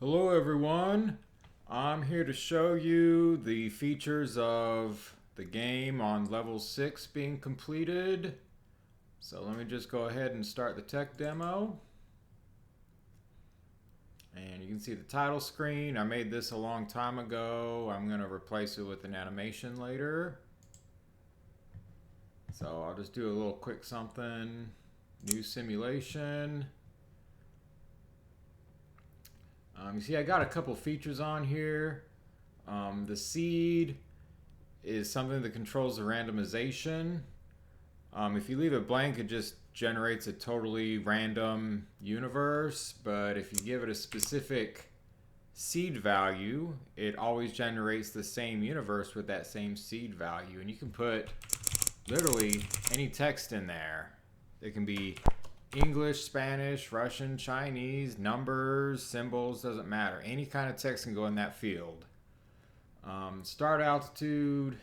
Hello everyone, I'm here to show you the features of the game on level 6 being completed. So let me just go ahead and start the tech demo. And you can see the title screen. I made this a long time ago. I'm going to replace it with an animation later. So I'll just do a little quick something. New simulation. You see I got a couple features on here. The seed is something that controls the randomization. If you leave it blank, it just generates a totally random universe, but if you give it a specific seed value, it always generates the same universe with that same seed value. And you can put literally any text in there. It can be English, Spanish, Russian, Chinese, numbers, symbols, doesn't matter. Any kind of text can go in that field. Start altitude.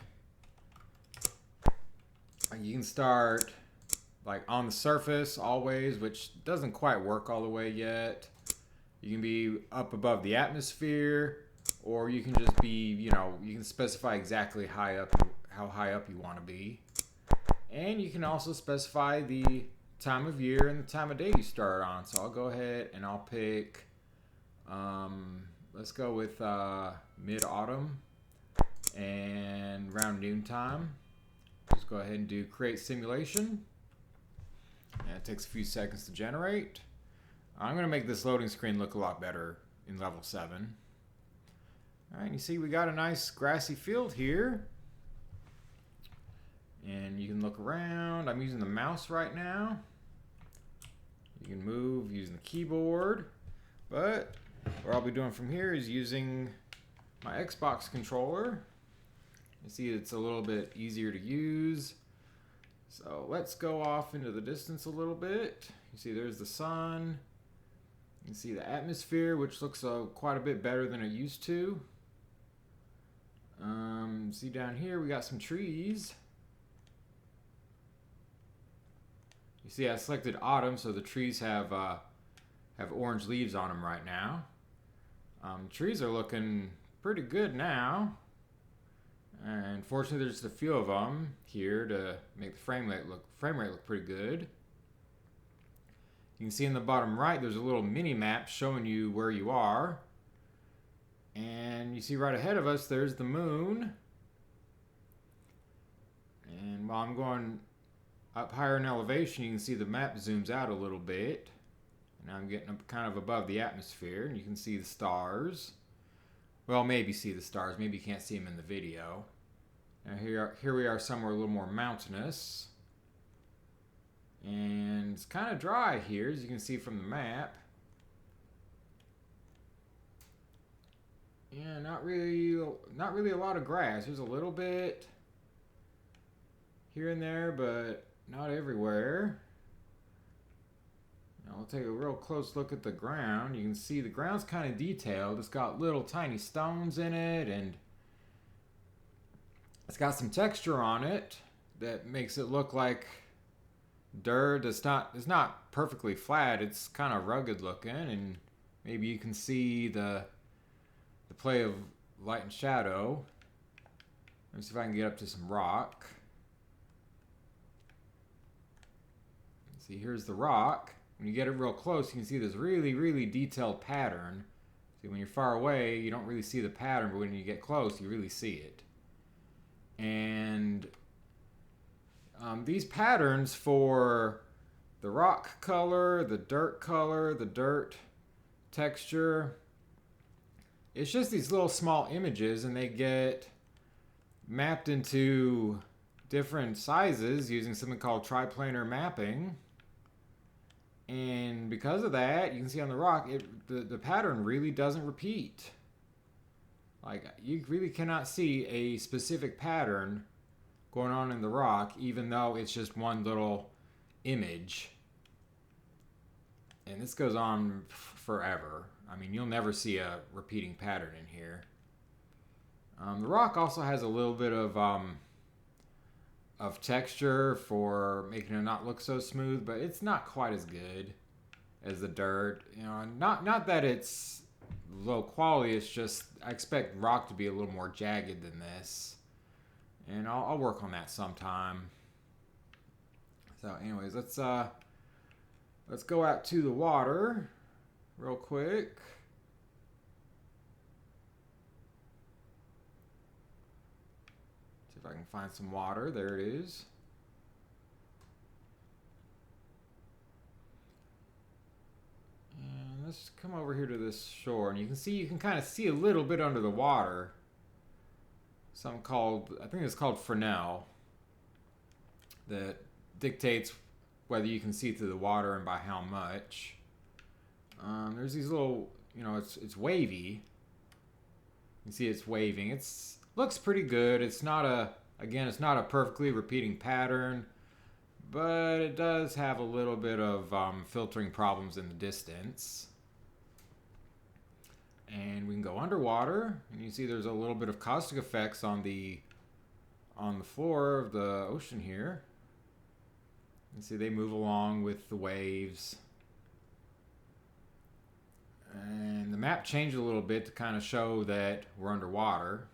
You can start like on the surface always, which doesn't quite work all the way yet. You can be up above the atmosphere, or you can just be, you can specify exactly how high up you want to be. And you can also specify the time of year and the time of day you start on. So I'll go ahead and I'll pick, let's go with mid-autumn and around noontime. Just go ahead and do create simulation. And it takes a few seconds to generate. I'm going to make this loading screen look a lot better in level 7. Alright, you see we got a nice grassy field here. And you can look around. I'm using the mouse right now. You can move using the keyboard. But what I'll be doing from here is using my Xbox controller. You see it's a little bit easier to use. So let's go off into the distance a little bit. You see there's the sun. You can see the atmosphere, which looks quite a bit better than it used to. See down here we got some trees. You see I selected autumn, so the trees have orange leaves on them right now. Trees are looking pretty good now. And fortunately there's just a few of them here to make the frame rate look pretty good. You can see in the bottom right there's a little mini map showing you where you are. And you see right ahead of us there's the moon. And while I'm going up higher in elevation, you can see the map zooms out a little bit. And I'm getting up kind of above the atmosphere, and you can see the stars. Well, maybe see the stars. Maybe you can't see them in the video. Now here we are somewhere a little more mountainous. And it's kind of dry here, as you can see from the map. Yeah, not really a lot of grass. There's a little bit here and there, but not everywhere. Now we'll take a real close look at the ground. You can see the ground's kind of detailed. It's got little tiny stones in it, and it's got some texture on it that makes it look like dirt. It's not perfectly flat. It's kind of rugged looking, and maybe you can see the play of light and shadow. Let me see if I can get up to some rock. See, here's the rock. When you get it real close, you can see this really, really detailed pattern. See, when you're far away, you don't really see the pattern, but when you get close, you really see it. And these patterns for the rock color, the dirt texture, it's just these little small images, and they get mapped into different sizes using something called triplanar mapping. And because of that, you can see on the rock, the pattern really doesn't repeat. Like, you really cannot see a specific pattern going on in the rock, even though it's just one little image. And this goes on forever. I mean, you'll never see a repeating pattern in here. The rock also has a little bit of texture for making it not look so smooth, but it's not quite as good as the dirt. Not that it's low quality. It's just I expect rock to be a little more jagged than this, and I'll work on that sometime. So, anyways, let's go out to the water real quick. See if I can find some water. There it is. And let's come over here to this shore, and you can kind of see a little bit under the water. Something called, I think it's called Fresnel, that dictates whether you can see through the water and by how much. There's these little, it's wavy. You can see it's waving. Looks pretty good. It's not a perfectly repeating pattern, but it does have a little bit of filtering problems in the distance. And we can go underwater, and you see there's a little bit of caustic effects on the floor of the ocean here. You see they move along with the waves. And the map changed a little bit to kind of show that we're underwater.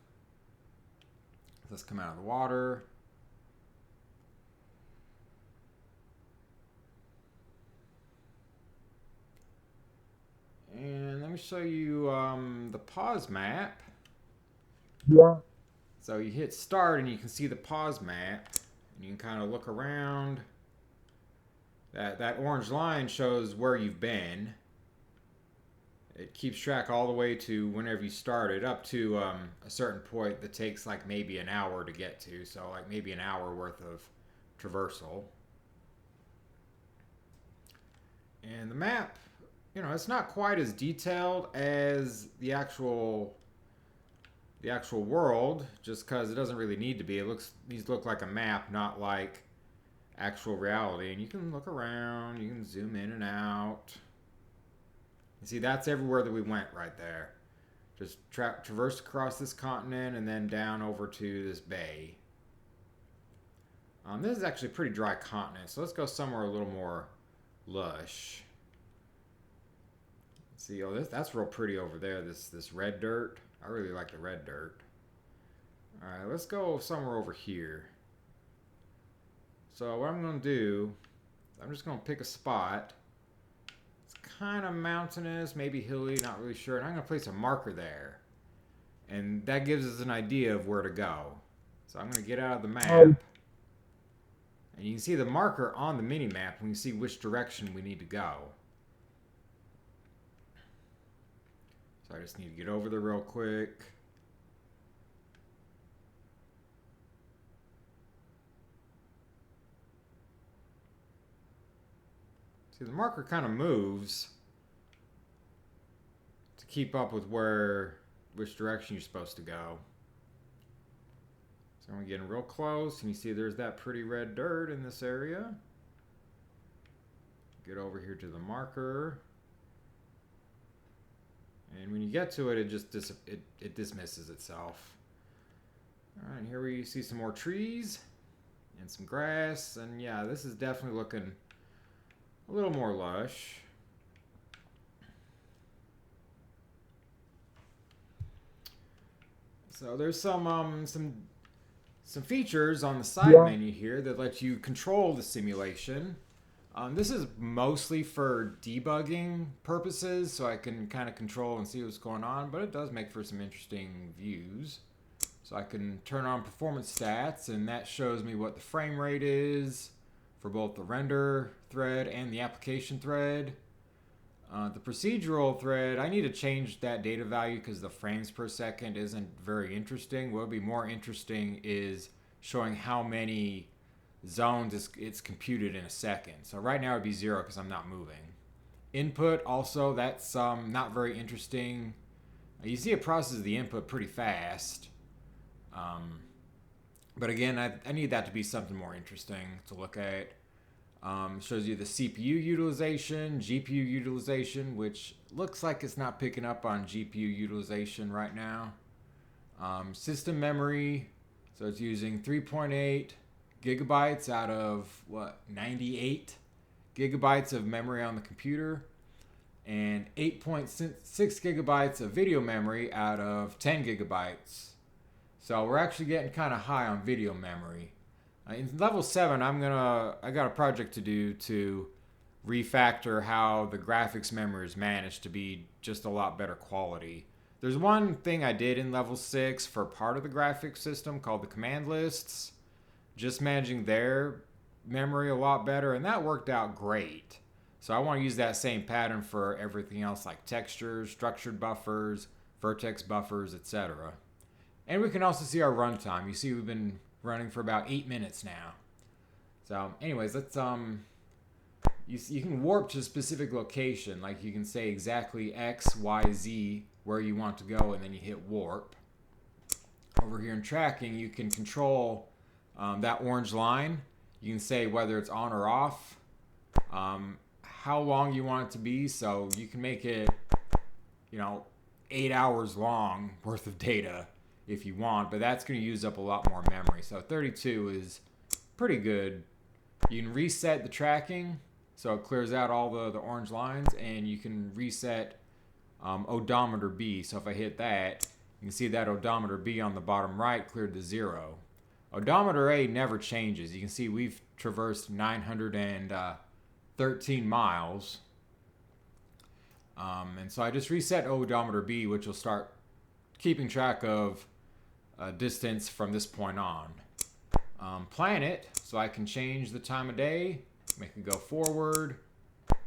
Let's come out of the water. And let me show you the pause map. Yeah. So you hit start and you can see the pause map. And you can kind of look around. That orange line shows where you've been. It keeps track all the way to whenever you started, up to a certain point that takes like maybe an hour to get to. So like maybe an hour worth of traversal. And the map, it's not quite as detailed as the actual world, just because it doesn't really need to be. These look like a map, not like actual reality. And you can look around, you can zoom in and out. You see, that's everywhere that we went right there. Just traversed across this continent and then down over to this bay. This is actually a pretty dry continent, so let's go somewhere a little more lush. See, that's real pretty over there, this red dirt. I really like the red dirt. Alright, let's go somewhere over here. So what I'm going to do, I'm just going to pick a spot. It's kind of mountainous, maybe hilly, not really sure. And I'm going to place a marker there. And that gives us an idea of where to go. So I'm going to get out of the map. And you can see the marker on the mini-map and we can see which direction we need to go. So I just need to get over there real quick. See, the marker kind of moves to keep up with which direction you're supposed to go. So I'm getting real close, and you see there's that pretty red dirt in this area. Get over here to the marker. And when you get to it, it just it dismisses itself. All right, here we see some more trees and some grass, and yeah, this is definitely looking a little more lush. So there's some features on the side menu here that let you control the simulation. This is mostly for debugging purposes, so I can kind of control and see what's going on, but it does make for some interesting views. So I can turn on performance stats, and that shows me what the frame rate is for both the render thread and the application thread. The procedural thread, I need to change that data value because the frames per second isn't very interesting. What would be more interesting is showing how many zones it's computed in a second. So right now it would be 0 because I'm not moving. Input also, that's not very interesting. You see it processes the input pretty fast. But again, I need that to be something more interesting to look at. Shows you the CPU utilization, GPU utilization, which looks like it's not picking up on GPU utilization right now. System memory, so it's using 3.8 gigabytes out of 98 gigabytes of memory on the computer. and 8.6 gigabytes of video memory out of 10 gigabytes. So we're actually getting kind of high on video memory. In level 7, I got a project to do to refactor how the graphics memory is managed to be just a lot better quality. There's one thing I did in level 6 for part of the graphics system called the command lists, just managing their memory a lot better, and that worked out great. So I want to use that same pattern for everything else like textures, structured buffers, vertex buffers, etc. And we can also see our runtime. You see we've been running for about 8 minutes now. So anyways, let's you can warp to a specific location, like you can say exactly X, Y, Z where you want to go, and then you hit warp. Over here in tracking, you can control that orange line. You can say whether it's on or off, how long you want it to be, so you can make it, 8 hours long worth of data if you want, but that's going to use up a lot more memory. So 32 is pretty good. You can reset the tracking, so it clears out all the orange lines, and you can reset odometer B. So if I hit that, you can see that odometer B on the bottom right cleared to 0. Odometer A never changes. You can see we've traversed 913 miles. And so I just reset odometer B, which will start keeping track of distance from this point on. Planet, so I can change the time of day, make it go forward,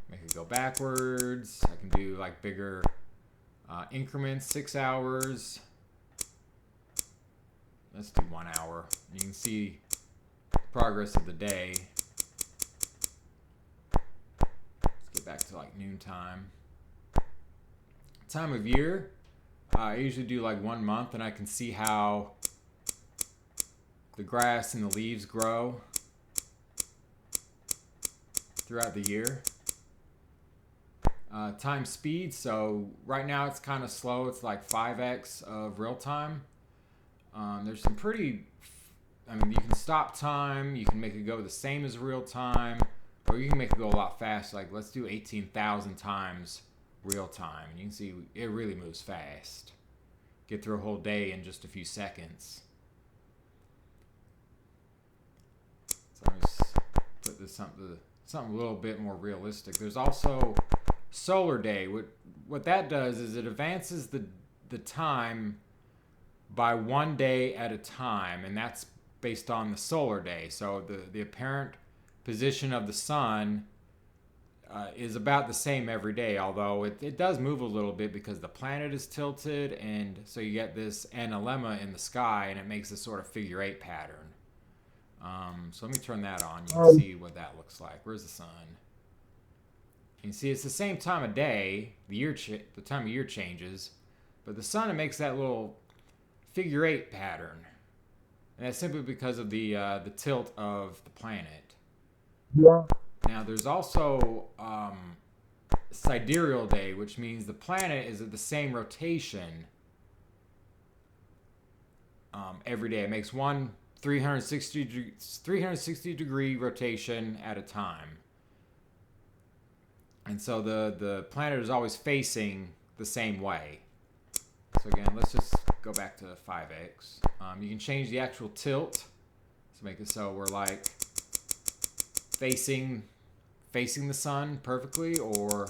make it go backwards. I can do like bigger increments, 6 hours. Let's do 1 hour. You can see the progress of the day. Let's get back to like noontime. Time of year, I usually do like 1 month, and I can see how the grass and the leaves grow throughout the year. Time speed, so right now it's kind of slow. It's like 5x of real time. There's some you can stop time, you can make it go the same as real time, or you can make it go a lot faster. Like let's do 18,000 times real time. And you can see it really moves fast. Get through a whole day in just a few seconds. So let me put this something a little bit more realistic. There's also solar day. What that does is it advances the time by 1 day at a time, and that's based on the solar day. So the apparent position of the sun is about the same every day, although it does move a little bit because the planet is tilted, and so you get this analemma in the sky, and it makes this sort of figure 8 pattern. So let me turn that on. You can see what that looks like. Where's the sun? You can see it's the same time of day. The time of year changes, but the sun, it makes that little figure 8 pattern, and that's simply because of the tilt of the planet. Yeah. Now there's also sidereal day, which means the planet is at the same rotation every day. It makes one 360 degree rotation at a time, and so the planet is always facing the same way. So again, let's just go back to 5x. You can change the actual tilt to make it so we're like facing the sun perfectly, or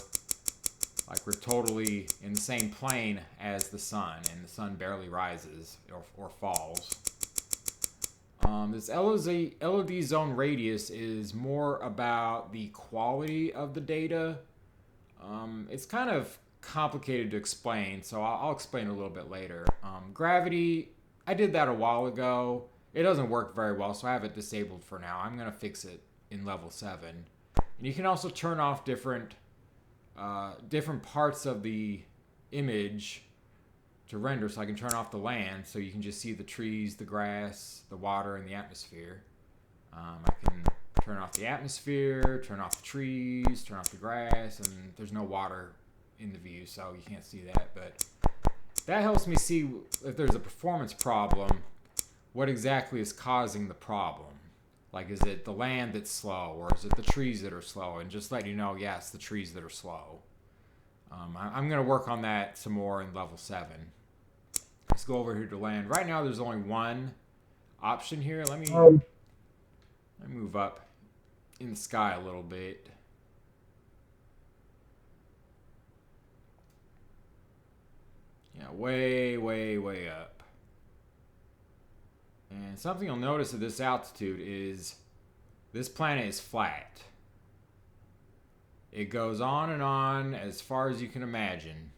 like we're totally in the same plane as the sun, and the sun barely rises or falls. This LOD zone radius is more about the quality of the data. It's kind of complicated to explain, so I'll explain a little bit later. Gravity, I did that a while ago. It doesn't work very well, so I have it disabled for now. I'm going to fix it in level 7. And you can also turn off different parts of the image to render. So I can turn off the land, so you can just see the trees, the grass, the water, and the atmosphere. I can turn off the atmosphere, turn off the trees, turn off the grass, and there's no water in the view, so you can't see that. But that helps me see if there's a performance problem, what exactly is causing the problem. Like, is it the land that's slow, or is it the trees that are slow? And just let you know, yes, the trees that are slow. I'm going to work on that some more in level 7. Let's go over here to land. Right now there's only one option here. Let me move up in the sky a little bit. Yeah, way, way, way up. And something you'll notice at this altitude is this planet is flat. It goes on and on as far as you can imagine.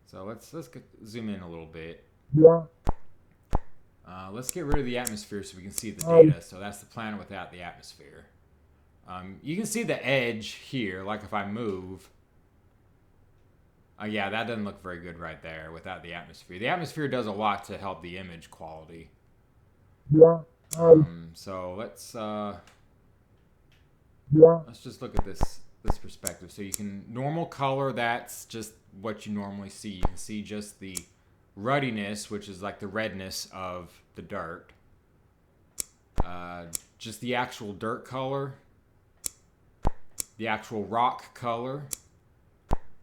So let's zoom in a little bit. Yeah. Let's get rid of the atmosphere so we can see the data. So that's the planet without the atmosphere. You can see the edge here, like if I move. Yeah, that doesn't look very good right there without the atmosphere. The atmosphere does a lot to help the image quality. Yeah. So let's Yeah. just look at this perspective. So you can normal color. That's just what you normally see. You can see just the ruddiness, which is like the redness of the dirt. Just the actual dirt color, the actual rock color,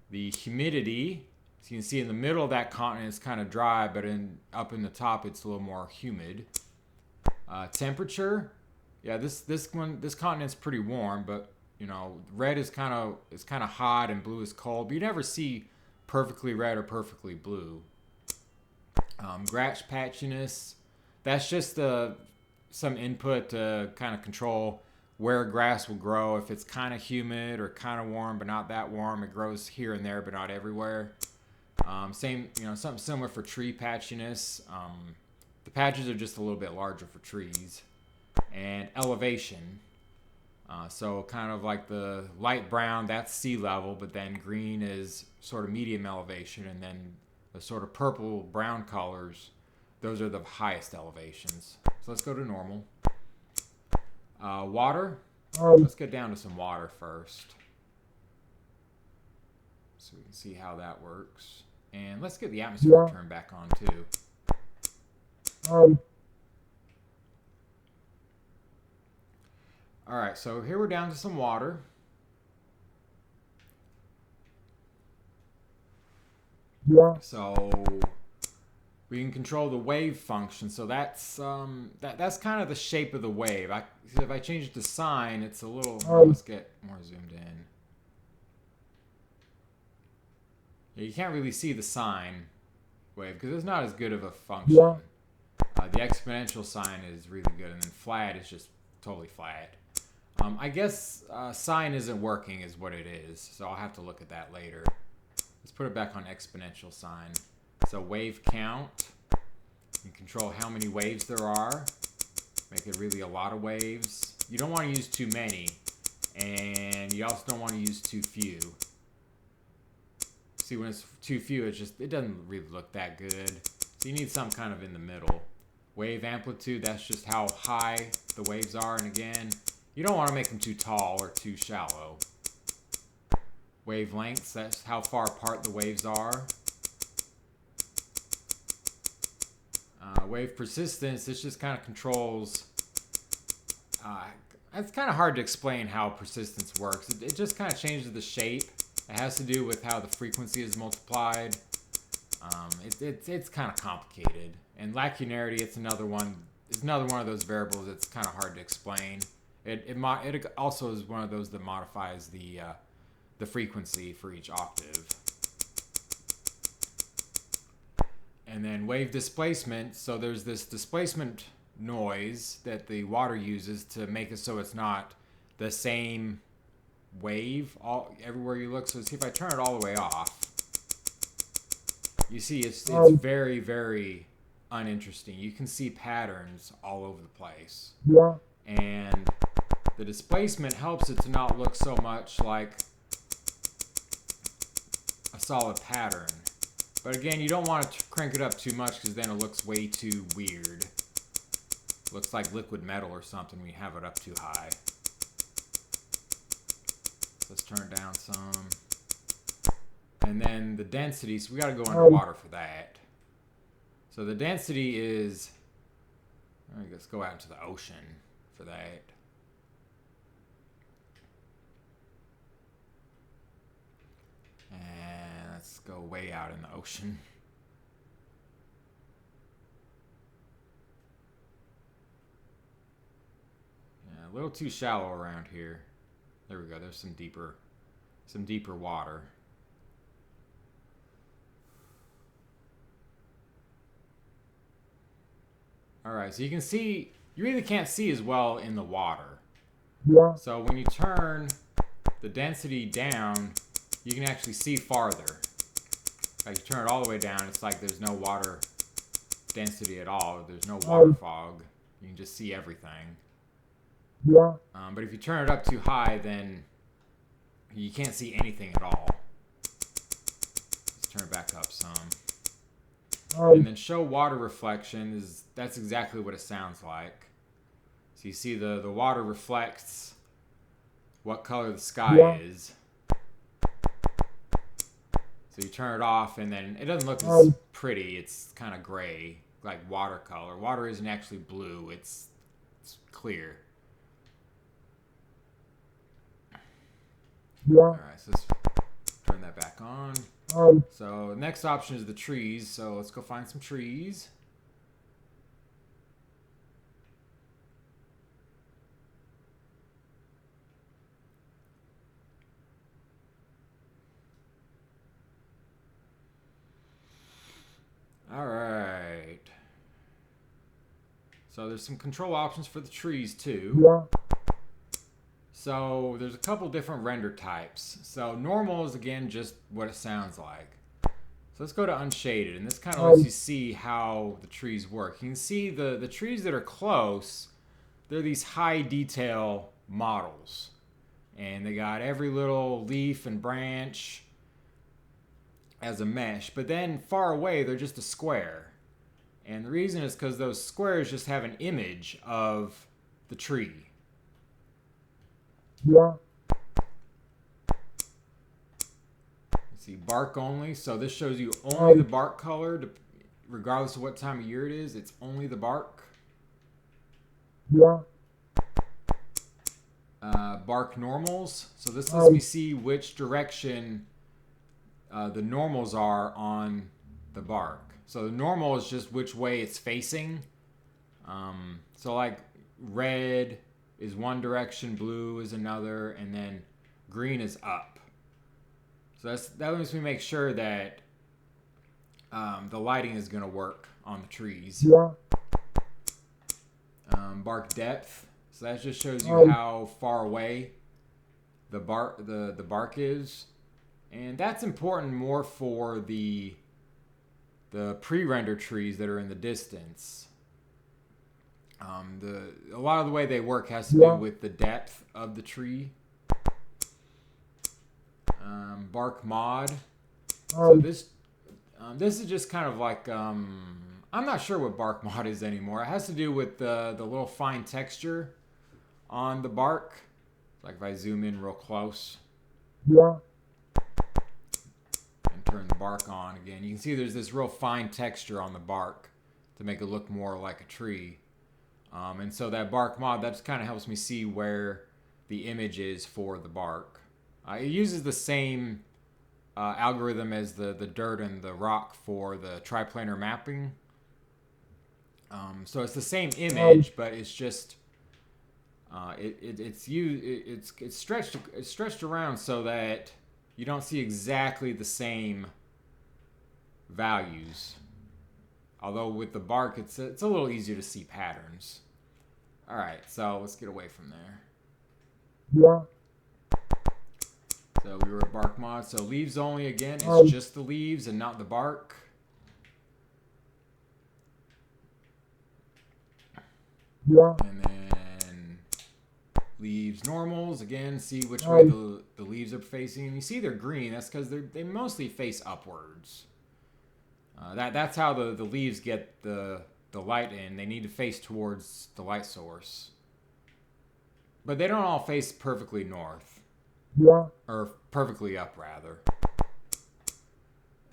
the humidity. So you can see in the middle of that continent it's kind of dry, but up in the top it's a little more humid. Temperature, yeah, this continent's pretty warm, but you know, red is kind of hot and blue is cold. But you never see perfectly red or perfectly blue. Grass patchiness, that's just some input to kind of control where grass will grow. If it's kind of humid or kind of warm but not that warm, it grows here and there but not everywhere. Same, something similar for tree patchiness. The patches are just a little bit larger for trees. And elevation. So kind of like the light brown, that's sea level, but then green is sort of medium elevation, and then the sort of purple brown colors, those are the highest elevations. So let's go to normal. Water. Let's get down to some water first, so we can see how that works. And let's get the atmosphere turned back on too. All right, so here we're down to some water. Yeah. So we can control the wave function. So that's that's kind of the shape of the wave. If I change it to sine, it's a little. Let's get more zoomed in. Yeah, you can't really see the sine wave because it's not as good of a function. Yeah. The exponential sine is really good, and then flat is just totally flat. I guess sine isn't working is what it is, so I'll have to look at that later. Let's put it back on exponential sine. So wave count, you control how many waves there are, make it really a lot of waves. You don't want to use too many, and you also don't want to use too few. See, when it's too few, it doesn't really look that good. So you need some kind of in the middle. Wave amplitude, that's just how high the waves are, and again, you don't want to make them too tall or too shallow. Wavelengths, that's how far apart the waves are. Wave persistence, this just kind of controls. It's kind of hard to explain how persistence works. It just kind of changes the shape. It has to do with how the frequency is multiplied. It's kind of complicated. And lacunarity, it's another one. It's another one of those variables that's kind of hard to explain. It also is one of those that modifies the frequency for each octave. And then wave displacement. So there's this displacement noise that the water uses to make it so it's not the same wave everywhere you look. So see, if I turn it all the way off, you see it's very, very uninteresting. You can see patterns all over the place. Yeah. And the displacement helps it to not look so much like a solid pattern. But again, you don't want to crank it up too much because then it looks way too weird. Looks like liquid metal or something when you have it up too high. Let's turn it down some. And then the density, so we got to go underwater for that. So the density is, let's go out into the ocean for that. And let's go way out in the ocean. Yeah, a little too shallow around here. There we go. There's some deeper water. All right, so you can see, you really can't see as well in the water. Yeah. So when you turn the density down, you can actually see farther. Like you turn it all the way down, it's like there's no water density at all. There's no water fog. You can just see everything. Yeah. But if you turn it up too high, then you can't see anything at all. Let's turn it back up some. And then show water reflection that's exactly what it sounds like. So you see the water reflects what color the sky is. So you turn it off and then it doesn't look as pretty. It's kind of gray, like watercolor. Water isn't actually blue. It's clear. Yeah. All right, so let's turn that back on. So next option is the trees. So let's go find some trees. All right. So there's some control options for the trees too. Yeah. So there's a couple different render types. So normal is again just what it sounds like. So let's go to unshaded, and this kind of lets you see how the trees work. You can see the trees that are close, they're these high detail models. And they got every little leaf and branch as a mesh. But then far away, they're just a square. And the reason is because those squares just have an image of the tree. Yeah. See, bark only. So this shows you only the bark color, regardless of what time of year it is. It's only the bark. Yeah. Bark normals. So this lets me see which direction the normals are on the bark. So the normal is just which way it's facing. So like red is one direction, blue is another, and then green is up. So that lets me make sure that the lighting is going to work on the trees. Yeah. Bark depth. So that just shows you how far away the bark is. And that's important more for the pre-rendered trees that are in the distance. A lot of the way they work has to do with the depth of the tree. Bark mod. So this is just kind of like I'm not sure what bark mod is anymore. It has to do with the little fine texture on the bark. Like if I zoom in real close. Yeah. And turn the bark on again, you can see there's this real fine texture on the bark to make it look more like a tree. And so that bark mod, that just kind of helps me see where the image is for the bark. It uses the same algorithm as the dirt and the rock for the triplanar mapping. So it's the same image, but it's just it's stretched around so that you don't see exactly the same values. Although with the bark, it's a little easier to see patterns. All right, so let's get away from there. Yeah. So we were at bark mod. So leaves only again. It's just the leaves and not the bark. Yeah. And then leaves normals again. See which way the leaves are facing. And you see they're green. That's because they mostly face upwards. That's how the leaves get the light in. They need to face towards the light source. But they don't all face perfectly north. Yeah. Or perfectly up, rather.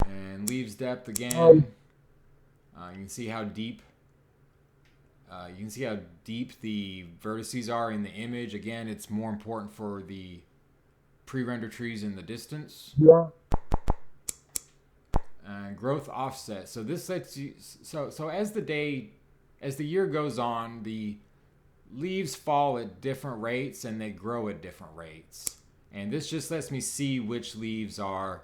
And leaves depth again. You can see how deep. You can see how deep the vertices are in the image. Again, it's more important for the pre-render trees in the distance. Yeah. growth offset. So this lets you, so as the year goes on, the leaves fall at different rates and they grow at different rates. And this just lets me see which leaves are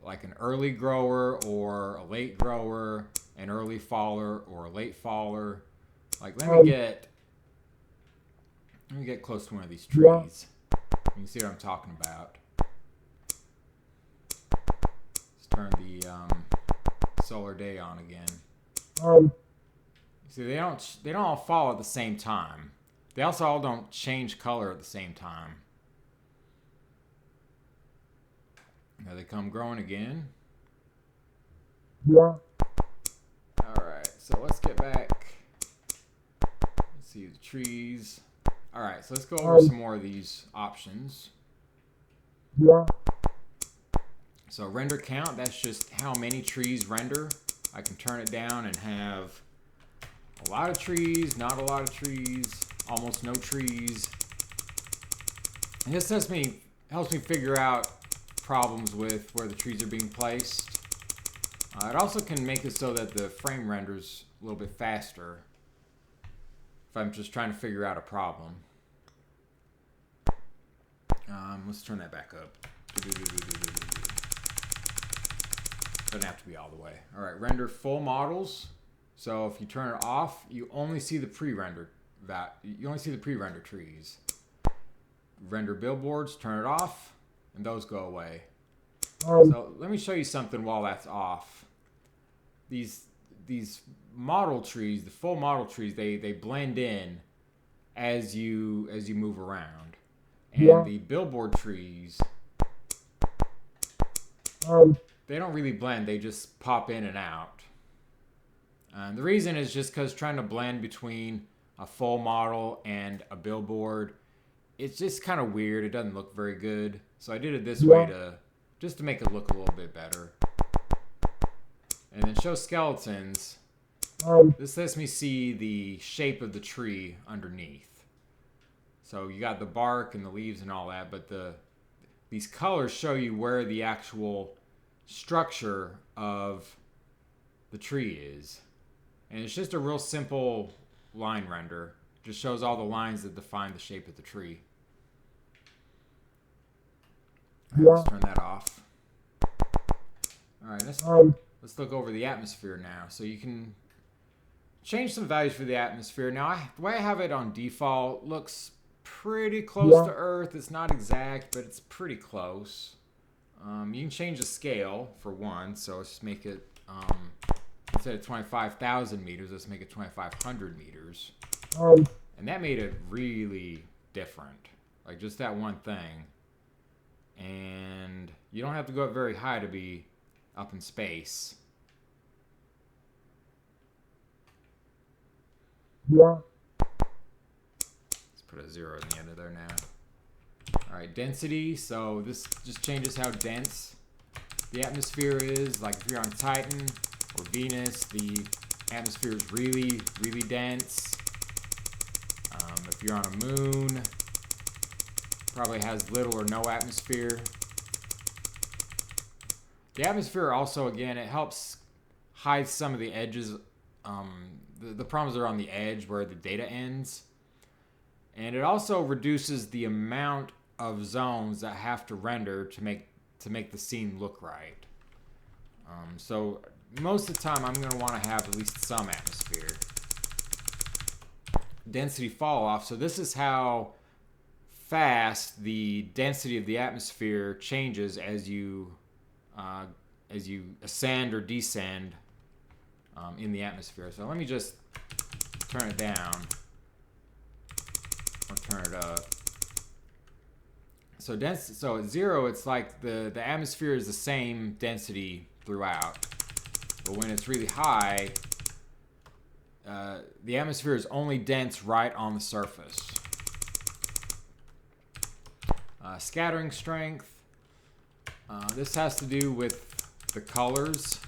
like an early grower or a late grower, an early faller or a late faller. Like let me get close to one of these trees. You can see what I'm talking about. Let's turn the solar day on again. See, they don't all fall at the same time. They also all don't change color at the same time. Now they come growing again. All right, so let's get back. Let's see the trees. All right, so let's go over some more of these options. So render count, that's just how many trees render. I can turn it down and have a lot of trees, not a lot of trees, almost no trees. And this helps me figure out problems with where the trees are being placed. It also can make it so that the frame renders a little bit faster if I'm just trying to figure out a problem. Let's turn that back up. Doesn't have to be all the way. All right, render full models. So if you turn it off, you only see the pre-rendered trees. Render billboards, turn it off, and those go away. So let me show you something while that's off. These model trees, the full model trees, they blend in as you move around. And the billboard trees, they don't really blend, they just pop in and out. The reason is just because trying to blend between a full model and a billboard, it's just kind of weird. It doesn't look very good. So I did it this way just to make it look a little bit better. And then show skeletons. This lets me see the shape of the tree underneath. So you got the bark and the leaves and all that, but these colors show you where the actual structure of the tree is. And it's just a real simple line render. Just shows all the lines that define the shape of the tree. Let's turn that off. All right, let's look over the atmosphere now. So you can change some values for the atmosphere. Now, the way I have it on default looks pretty close to Earth. It's not exact, but it's pretty close. You can change the scale for one. So let's make it, instead of 25,000 meters, let's make it 2,500 meters. And that made it really different. Like just that one thing. And you don't have to go up very high to be up in space. Let's put a 0 in the end of there now. All right, density. So this just changes how dense the atmosphere is. Like if you're on Titan or Venus, the atmosphere is really, really dense. If you're on a moon, probably has little or no atmosphere. The atmosphere also, again, it helps hide some of the edges. The problems are on the edge where the data ends. And it also reduces the amount of zones that have to render to make the scene look right. So most of the time I'm going to want to have at least some atmosphere. Density fall off. So this is how fast the density of the atmosphere changes as you ascend or descend in the atmosphere. So let me just turn it down or turn it up. So at 0, it's like the atmosphere is the same density throughout, but when it's really high, the atmosphere is only dense right on the surface. Scattering strength. This has to do with the colors,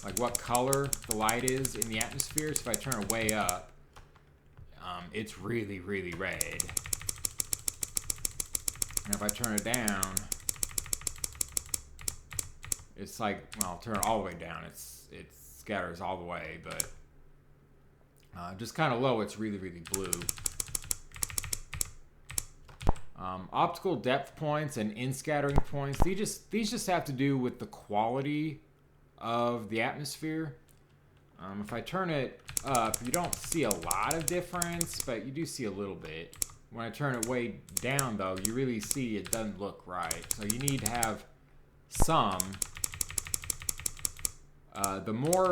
like what color the light is in the atmosphere. So if I turn it way up, it's really, really red. And if I turn it down, it's like, well, I'll turn it all the way down. It scatters all the way, but just kind of low, it's really, really blue. Optical depth points and in-scattering points, these just have to do with the quality of the atmosphere. If I turn it up, you don't see a lot of difference, but you do see a little bit. When I turn it way down, though, you really see it doesn't look right. So you need to have some. The more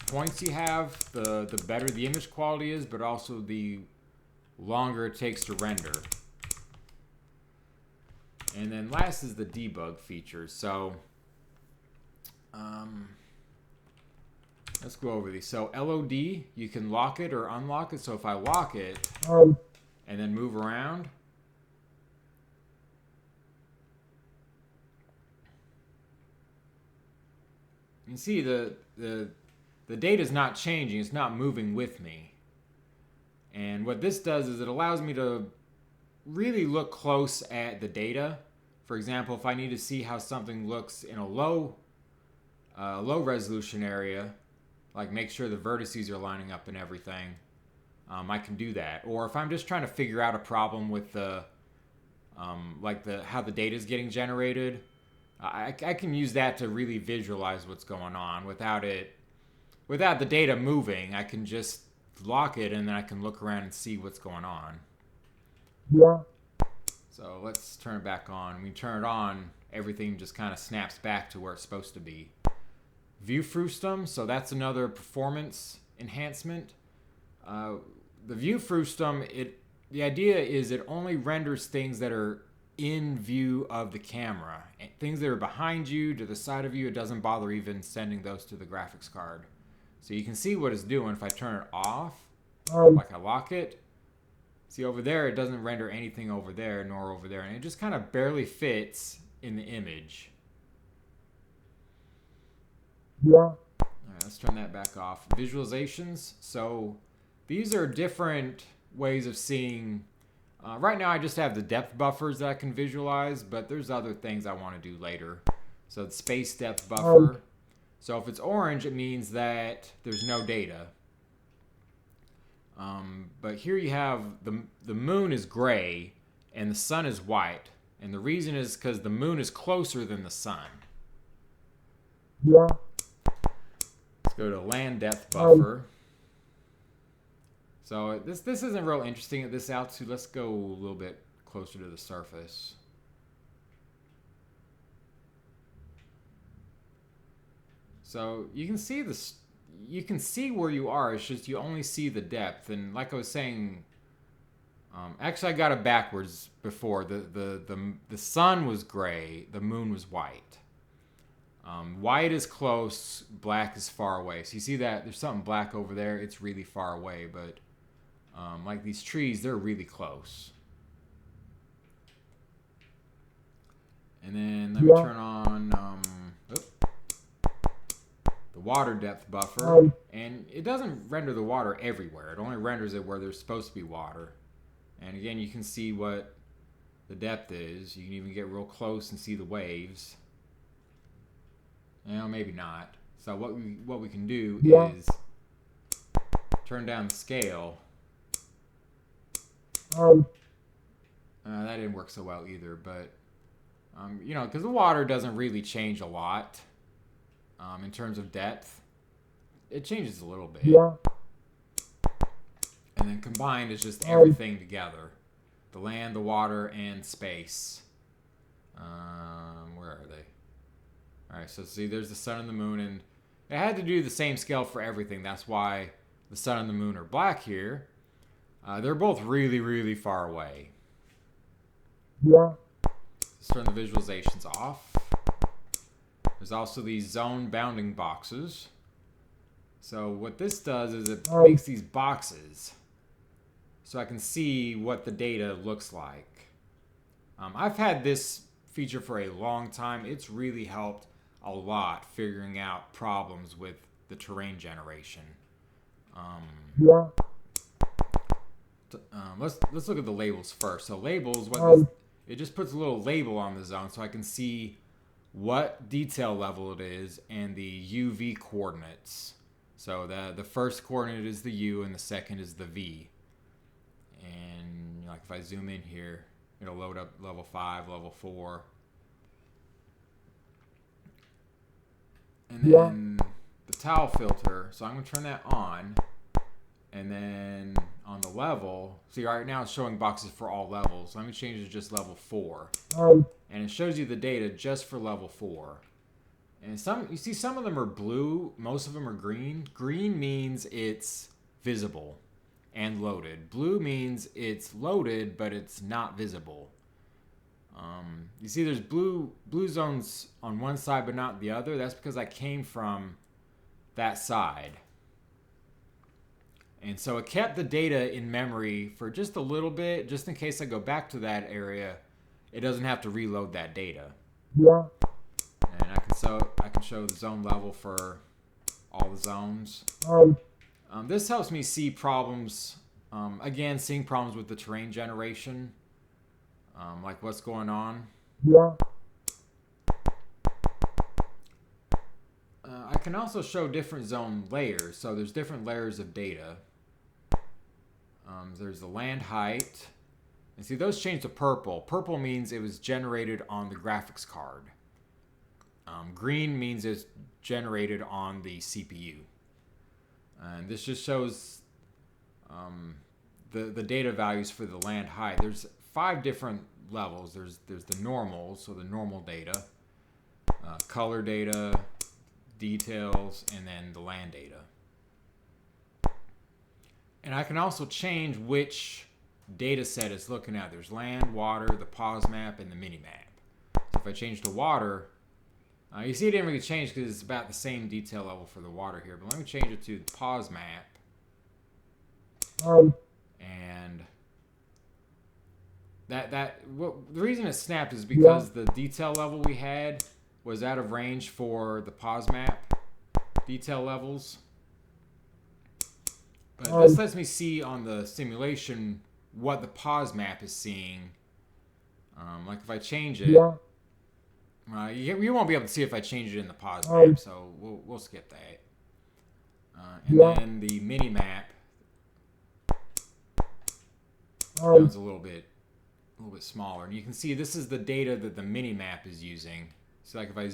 points you have, the better the image quality is, but also the longer it takes to render. And then last is the debug features. So let's go over these. So LOD, you can lock it or unlock it. So if I lock it and then move around, you can see the data is not changing. It's not moving with me. And what this does is it allows me to really look close at the data. For example, if I need to see how something looks in a low resolution area, like make sure the vertices are lining up and everything, I can do that. Or if I'm just trying to figure out a problem with the how the data is getting generated, I can use that to really visualize what's going on without the data moving. I can just lock it and then I can look around and see what's going on. Yeah. So let's turn it back on. When you turn it on, everything just kind of snaps back to where it's supposed to be. View frustum, so that's another performance enhancement. The view frustum, the idea is it only renders things that are in view of the camera. Things that are behind you, to the side of you, it doesn't bother even sending those to the graphics card. So you can see what it's doing. If I turn it off, like I lock it, see over there, it doesn't render anything over there nor over there. And it just kind of barely fits in the image. Yeah. All right, let's turn that back off. Visualizations. So these are different ways of seeing. Right now I just have the depth buffers that I can visualize, but there's other things I want to do later. So the space depth buffer. So if it's orange, it means that there's no data. But here you have the moon is gray and the sun is white. And the reason is because the moon is closer than the sun. Yeah. Let's go to land depth buffer. So this isn't real interesting at this altitude. Let's go a little bit closer to the surface. So you can see this. You can see where you are. It's just you only see the depth. And like I was saying, actually I got it backwards before. The sun was gray. The moon was white. White is close. Black is far away. So you see that there's something black over there. It's really far away. But like these trees, they're really close. And then let me turn on the water depth buffer. And it doesn't render the water everywhere. It only renders it where there's supposed to be water. And again, you can see what the depth is. You can even get real close and see the waves. Well, maybe not. So what we can do is turn down the scale. That didn't work so well either, but you know, because the water doesn't really change a lot in terms of depth. It changes a little bit. Yeah. And then combined is just everything together. The land, the water, and space. Where are they? Alright, so see, there's the sun and the moon, and it had to do the same scale for everything. That's why the sun and the moon are black here. They're both really, really far away. Yeah. Let's turn the visualizations off. There's also these zone bounding boxes. So what this does is it makes these boxes so I can see what the data looks like. I've had this feature for a long time. It's really helped a lot figuring out problems with the terrain generation. Yeah. Let's look at the labels first. So labels, it just puts a little label on the zone so I can see what detail level it is, and the UV coordinates. So the first coordinate is the U and the second is the V. And like if I zoom in here, it'll load up level 5, level 4. And then the towel filter, so I'm going to turn that on. And then on the level, see right now it's showing boxes for all levels. So I'm going to change it to just level 4. And it shows you the data just for level 4. And you see some of them are blue, most of them are green. Green means it's visible and loaded. Blue means it's loaded, but it's not visible. You see there's blue zones on one side but not the other. That's because I came from that side. And so it kept the data in memory for just a little bit, just in case I go back to that area, it doesn't have to reload that data. Yeah. And I can show the zone level for all the zones. This helps me see problems. Again, seeing problems with the terrain generation, like what's going on. Yeah. I can also show different zone layers. So there's different layers of data. There's the land height. And see, those change to purple. Purple means it was generated on the graphics card. Green means it's generated on the CPU. And this just shows the data values for the land height. There's 5 different levels. There's the normal, so the normal data, color data, details, and then the land data. And I can also change which data set it's looking at. There's land, water, the pause map, and the mini map. So if I change to water, you see it didn't really change because it's about the same detail level for the water here. But let me change it to the pause map. And the reason it snapped is because the detail level we had was out of range for the pause map detail levels. But this lets me see on the simulation what the pause map is seeing. Like if I change it, you won't be able to see if I change it in the pause map, so we'll skip that. And then the mini map, that one's a little bit smaller. And you can see this is the data that the mini map is using. So like if I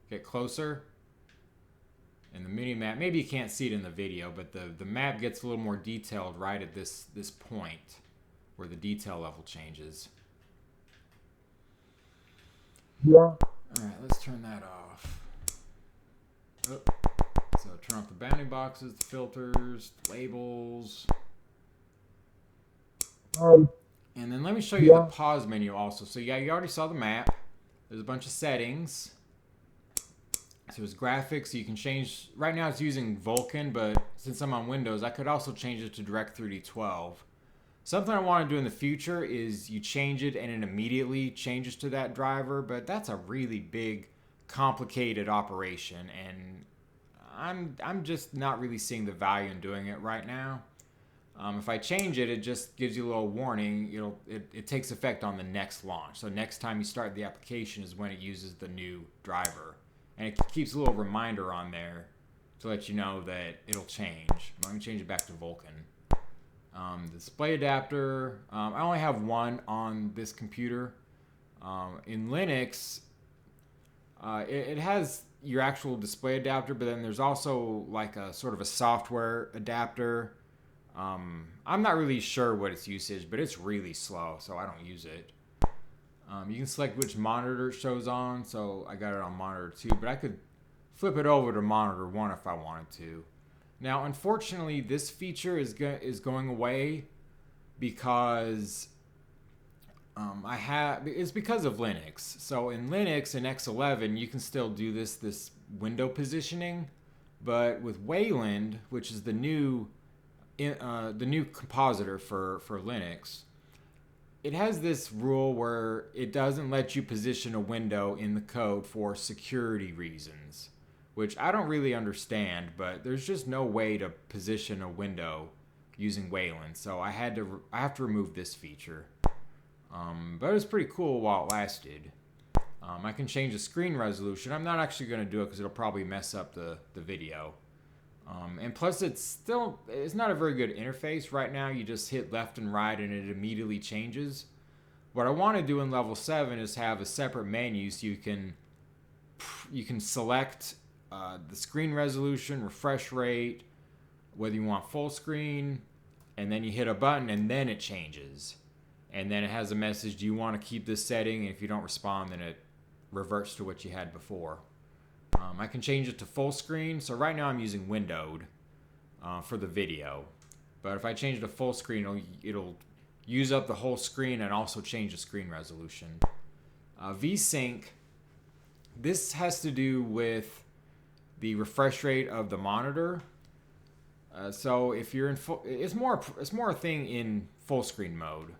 get closer, and the mini map, maybe you can't see it in the video, but the map gets a little more detailed right at this point where the detail level changes. All right, let's turn that off. So turn off the bounding boxes, the filters, labels. And then let me show you the pause menu also. So yeah, you already saw the map. There's a bunch of settings. So there's graphics. You can change. Right now it's using Vulkan, but since I'm on Windows, I could also change it to Direct3D 12. Something I want to do in the future is you change it and it immediately changes to that driver, but that's a really big, complicated operation, and I'm just not really seeing the value in doing it right now. If I change it, it just gives you a little warning. It takes effect on the next launch. So next time you start the application is when it uses the new driver. And it keeps a little reminder on there to let you know that it'll change. Let me change it back to Vulkan. Display adapter. I only have one on this computer. In Linux, it has your actual display adapter, but then there's also like a sort of a software adapter. I'm not really sure what its usage, but it's really slow, so I don't use it. You can select which monitor it shows on, so I got it on monitor 2, but I could flip it over to monitor 1 if I wanted to. Now, unfortunately, this feature is going away because it's because of Linux. So in Linux and X11, you can still do this window positioning, but with Wayland, which is the new compositor for Linux, it has this rule where it doesn't let you position a window in the code for security reasons, which I don't really understand, but there's just no way to position a window using Wayland, so I have to remove this feature. But it was pretty cool while it lasted. I can change the screen resolution. I'm not actually going to do it because it'll probably mess up the video. And plus, it's not a very good interface. Right now, you just hit left and right and it immediately changes. What I want to do in level 7 is have a separate menu so you can select the screen resolution, refresh rate, whether you want full screen, and then you hit a button and then it changes. And then it has a message, do you want to keep this setting? And if you don't respond, then it reverts to what you had before. I can change it to full screen. So right now I'm using windowed for the video. But if I change it to full screen, it'll use up the whole screen and also change the screen resolution. VSync, this has to do with the refresh rate of the monitor. So if you're in it's more a thing in full screen mode.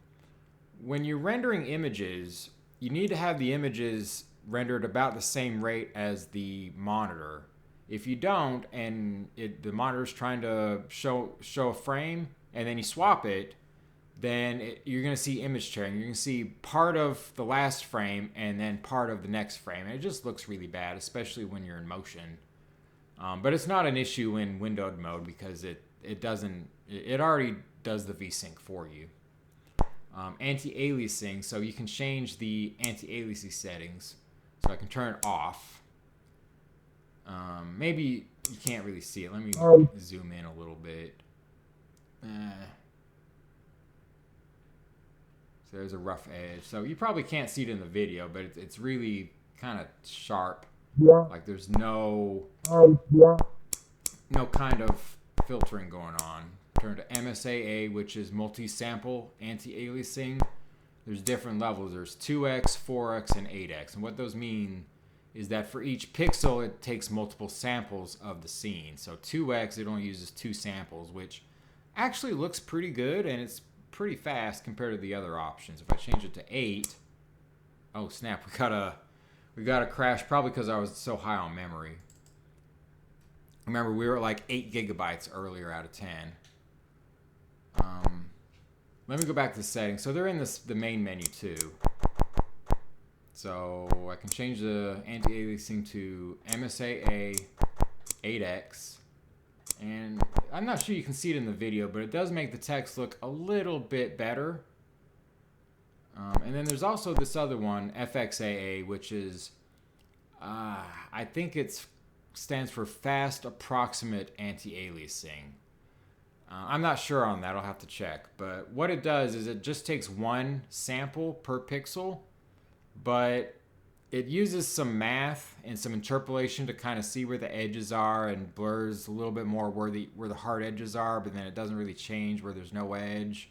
When you're rendering images, you need to have the images rendered about the same rate as the monitor. If you don't, and the monitor's trying to show a frame, and then you swap it, then you're going to see image tearing. You're going to see part of the last frame and then part of the next frame. And it just looks really bad, especially when you're in motion. But it's not an issue in windowed mode because it already does the VSync for you. Anti-aliasing, so you can change the anti-aliasing settings. So I can turn it off. Maybe you can't really see it. Let me zoom in a little bit. So there's a rough edge. So you probably can't see it in the video, but it's really kind of sharp. Like there's no kind of filtering going on. Turn to MSAA, which is multi-sample anti-aliasing. There's different levels. There's 2x, 4x, and 8x. And what those mean is that for each pixel, it takes multiple samples of the scene. So 2x, it only uses 2 samples, which actually looks pretty good, and it's pretty fast compared to the other options. If I change it to 8, oh snap, we got a crash, probably because I was so high on memory. Remember, we were at like 8 gigabytes earlier out of 10. Let me go back to the settings. So they're in the main menu too. So I can change the anti-aliasing to MSAA 8x. And I'm not sure you can see it in the video, but it does make the text look a little bit better. And then there's also this other one, FXAA, which is, I think it stands for Fast Approximate Anti-Aliasing. I'm not sure on that. I'll have to check. But what it does is it just takes one sample per pixel, but it uses some math and some interpolation to kind of see where the edges are and blurs a little bit more where the hard edges are, but then it doesn't really change where there's no edge.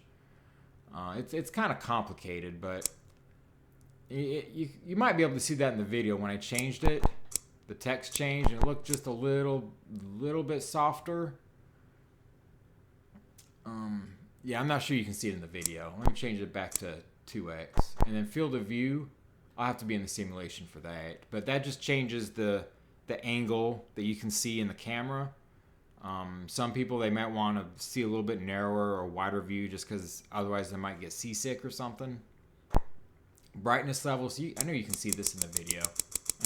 It's kind of complicated, but you might be able to see that in the video. When I changed it, the text changed and it looked just a little bit softer. Yeah, I'm not sure you can see it in the video. Let me change it back to 2x. And then field of view, I'll have to be in the simulation for that. But that just changes the angle that you can see in the camera. Some people, they might want to see a little bit narrower or wider view just because otherwise they might get seasick or something. Brightness levels, I know you can see this in the video.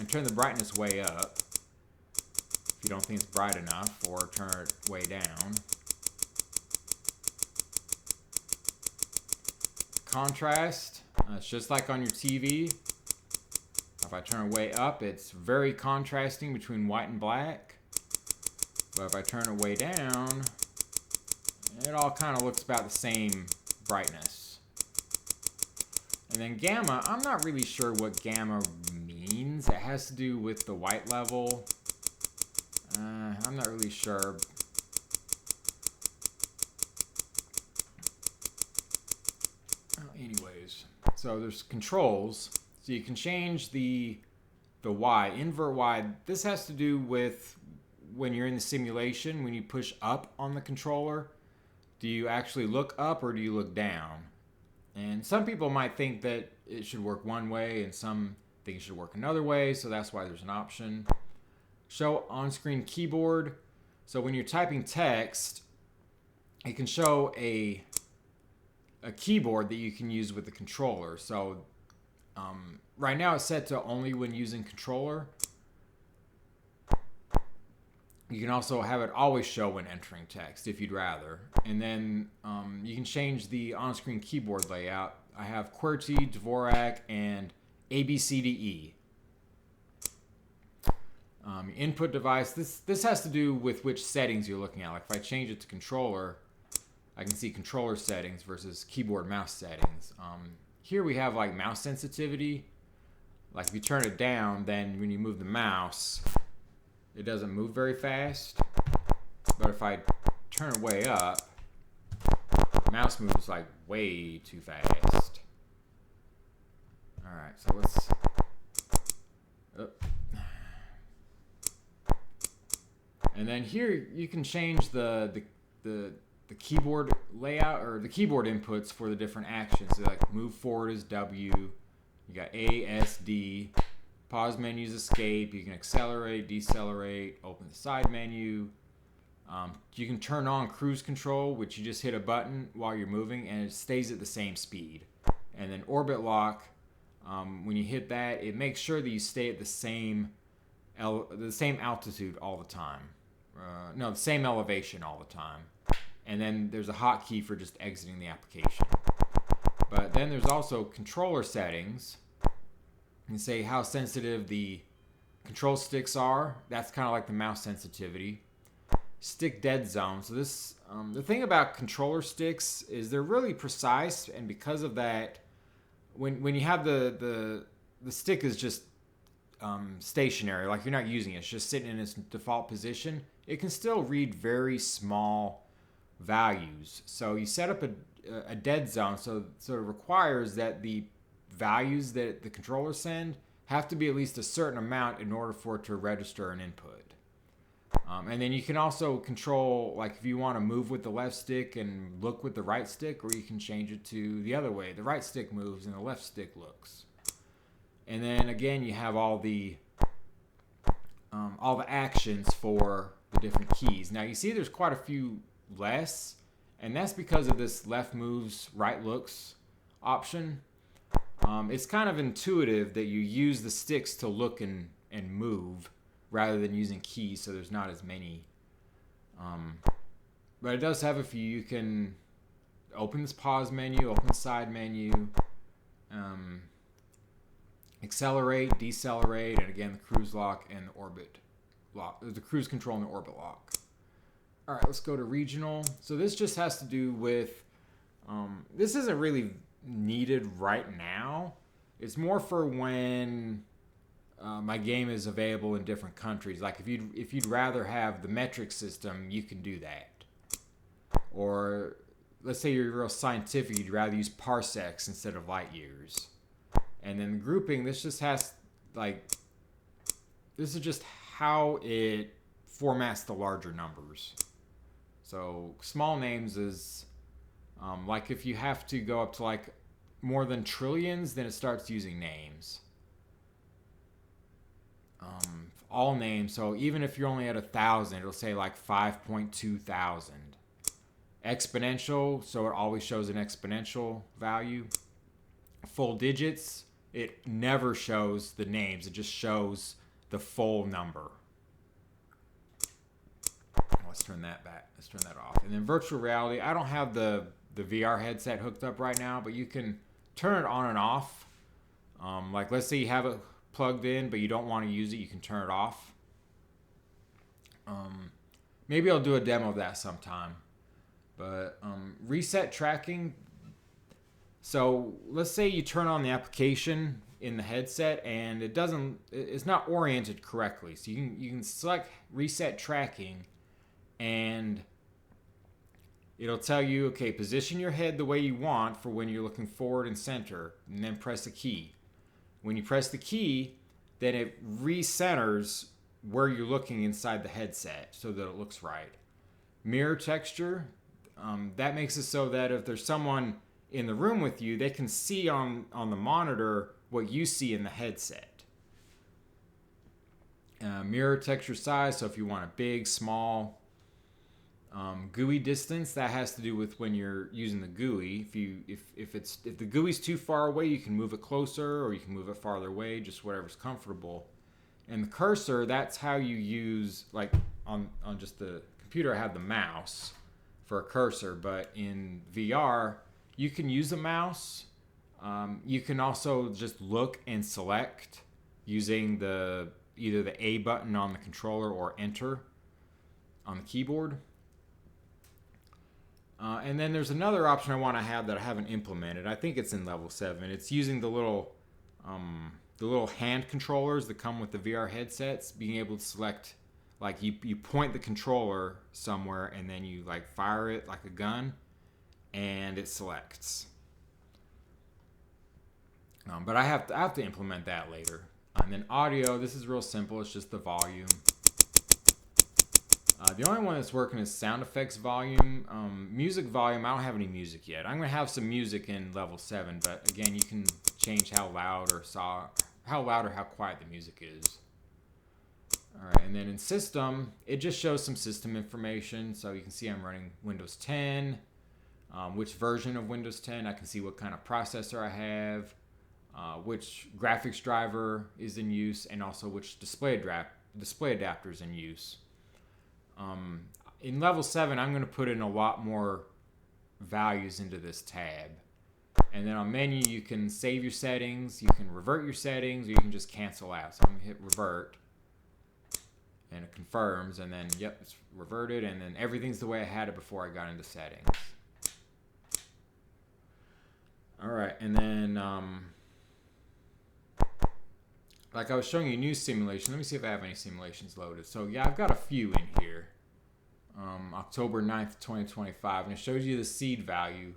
And turn the brightness way up if you don't think it's bright enough, or turn it way down. Contrast, it's just like on your TV. If I turn it way up, it's very contrasting between white and black. But if I turn it way down, it all kind of looks about the same brightness. And then gamma, I'm not really sure what gamma means. It has to do with the white level. I'm not really sure. Anyways, so there's controls. So you can change the Y, invert Y. This has to do with when you're in the simulation, when you push up on the controller, do you actually look up or do you look down? And some people might think that it should work one way and some think it should work another way, so that's why there's an option. Show on-screen keyboard. So when you're typing text, it can show a keyboard that you can use with the controller. So Right now it's set to only when using controller. You can also have it always show when entering text if you'd rather. And then you can change the on-screen keyboard layout. I have QWERTY, Dvorak, and ABCDE. Input device, this has to do with which settings you're looking at. Like if I change it to controller, I can see controller settings versus keyboard mouse settings. Here we have like mouse sensitivity. Like if you turn it down, then when you move the mouse, it doesn't move very fast. But if I turn it way up, the mouse moves like way too fast. Alright, so let's... And then here you can change the keyboard layout or the keyboard inputs for the different actions. So like move forward is W. You got A, S, D. Pause menu is escape. You can accelerate, decelerate, open the side menu. You can turn on cruise control, which you just hit a button while you're moving and it stays at the same speed. And then orbit lock, when you hit that, it makes sure that you stay at the same altitude all the time. No, the same elevation all the time. And then there's a hotkey for just exiting the application. But then there's also controller settings. You can say how sensitive the control sticks are. That's kind of like the mouse sensitivity. Stick dead zone. So this, the thing about controller sticks is they're really precise, and because of that, when you have the stick is just stationary, like you're not using it, it's just sitting in its default position, it can still read very small values. So you set up a dead zone, so it requires that the values that the controller send have to be at least a certain amount in order for it to register an input. And then you can also control, like if you want to move with the left stick and look with the right stick, or you can change it to the other way. The right stick moves and the left stick looks. And then again, you have all the actions for the different keys. Now you see there's quite a few less, and that's because of this left moves, right looks option. It's kind of intuitive that you use the sticks to look and move rather than using keys, so there's not as many. But it does have a few. You can open this pause menu, open the side menu, accelerate, decelerate, and again the cruise lock and the orbit lock, the cruise control and the orbit lock. All right, let's go to regional. So this just has to do with, this isn't really needed right now. It's more for when my game is available in different countries. Like if you'd rather have the metric system, you can do that. Or let's say you're real scientific, you'd rather use parsecs instead of light years. And then the grouping, this just has this is just how it formats the larger numbers. So small names is like if you have to go up to like more than trillions, then it starts using names. All names, so even if you're only at 1,000, it'll say like 5.2 thousand. Exponential, so it always shows an exponential value. Full digits, it never shows the names, it just shows the full number. Let's turn that back. Let's turn that off. And then virtual reality, I don't have the VR headset hooked up right now, but you can turn it on and off. Like let's say you have it plugged in, but you don't want to use it, you can turn it off. Maybe I'll do a demo of that sometime. But reset tracking. So let's say you turn on the application in the headset and it's not oriented correctly. So you can select reset tracking and it'll tell you, okay, position your head the way you want for when you're looking forward and center, and then press the key. When you press the key, then it recenters where you're looking inside the headset so that it looks right. Mirror texture, that makes it so that if there's someone in the room with you, they can see on the monitor what you see in the headset. Mirror texture size, so if you want a big, small, GUI distance, that has to do with when you're using the GUI. If the GUI's too far away, you can move it closer or you can move it farther away, just whatever's comfortable. And the cursor, that's how you use, like on just the computer I have the mouse for a cursor, but in VR you can use a mouse. You can also just look and select using either the A button on the controller or enter on the keyboard. And then there's another option I want to have that I haven't implemented. I think it's in level 7. It's using the little hand controllers that come with the VR headsets, being able to select, like you point the controller somewhere and then you like fire it like a gun and it selects. But I have to implement that later. And then audio, this is real simple. It's just the volume. The only one that's working is sound effects volume. Music volume, I don't have any music yet. I'm going to have some music in level 7, but again, you can change how loud or how quiet the music is. All right, and then in system, it just shows some system information. So you can see I'm running Windows 10, which version of Windows 10. I can see what kind of processor I have, which graphics driver is in use, and also which display adapter is in use. In level 7, I'm going to put in a lot more values into this tab. And then on menu, you can save your settings, you can revert your settings, or you can just cancel out. So I'm going to hit revert, and it confirms, and then, yep, it's reverted, and then everything's the way I had it before I got into settings. All right, and then, like I was showing you new simulation. Let me see if I have any simulations loaded. So yeah, I've got a few in here. October 9th, 2025, and it shows you the seed value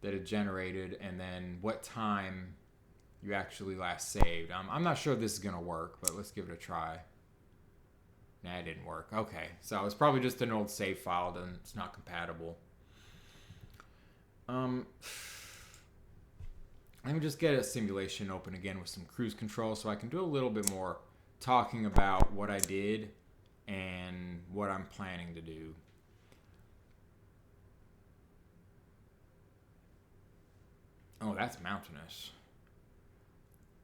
that it generated and then what time you actually last saved. I'm not sure if this is going to work, but let's give it a try. Nah, it didn't work. Okay, so it's probably just an old save file, and it's not compatible. Let me just get a simulation open again with some cruise control so I can do a little bit more talking about what I did and what I'm planning to do. Oh, that's mountainous.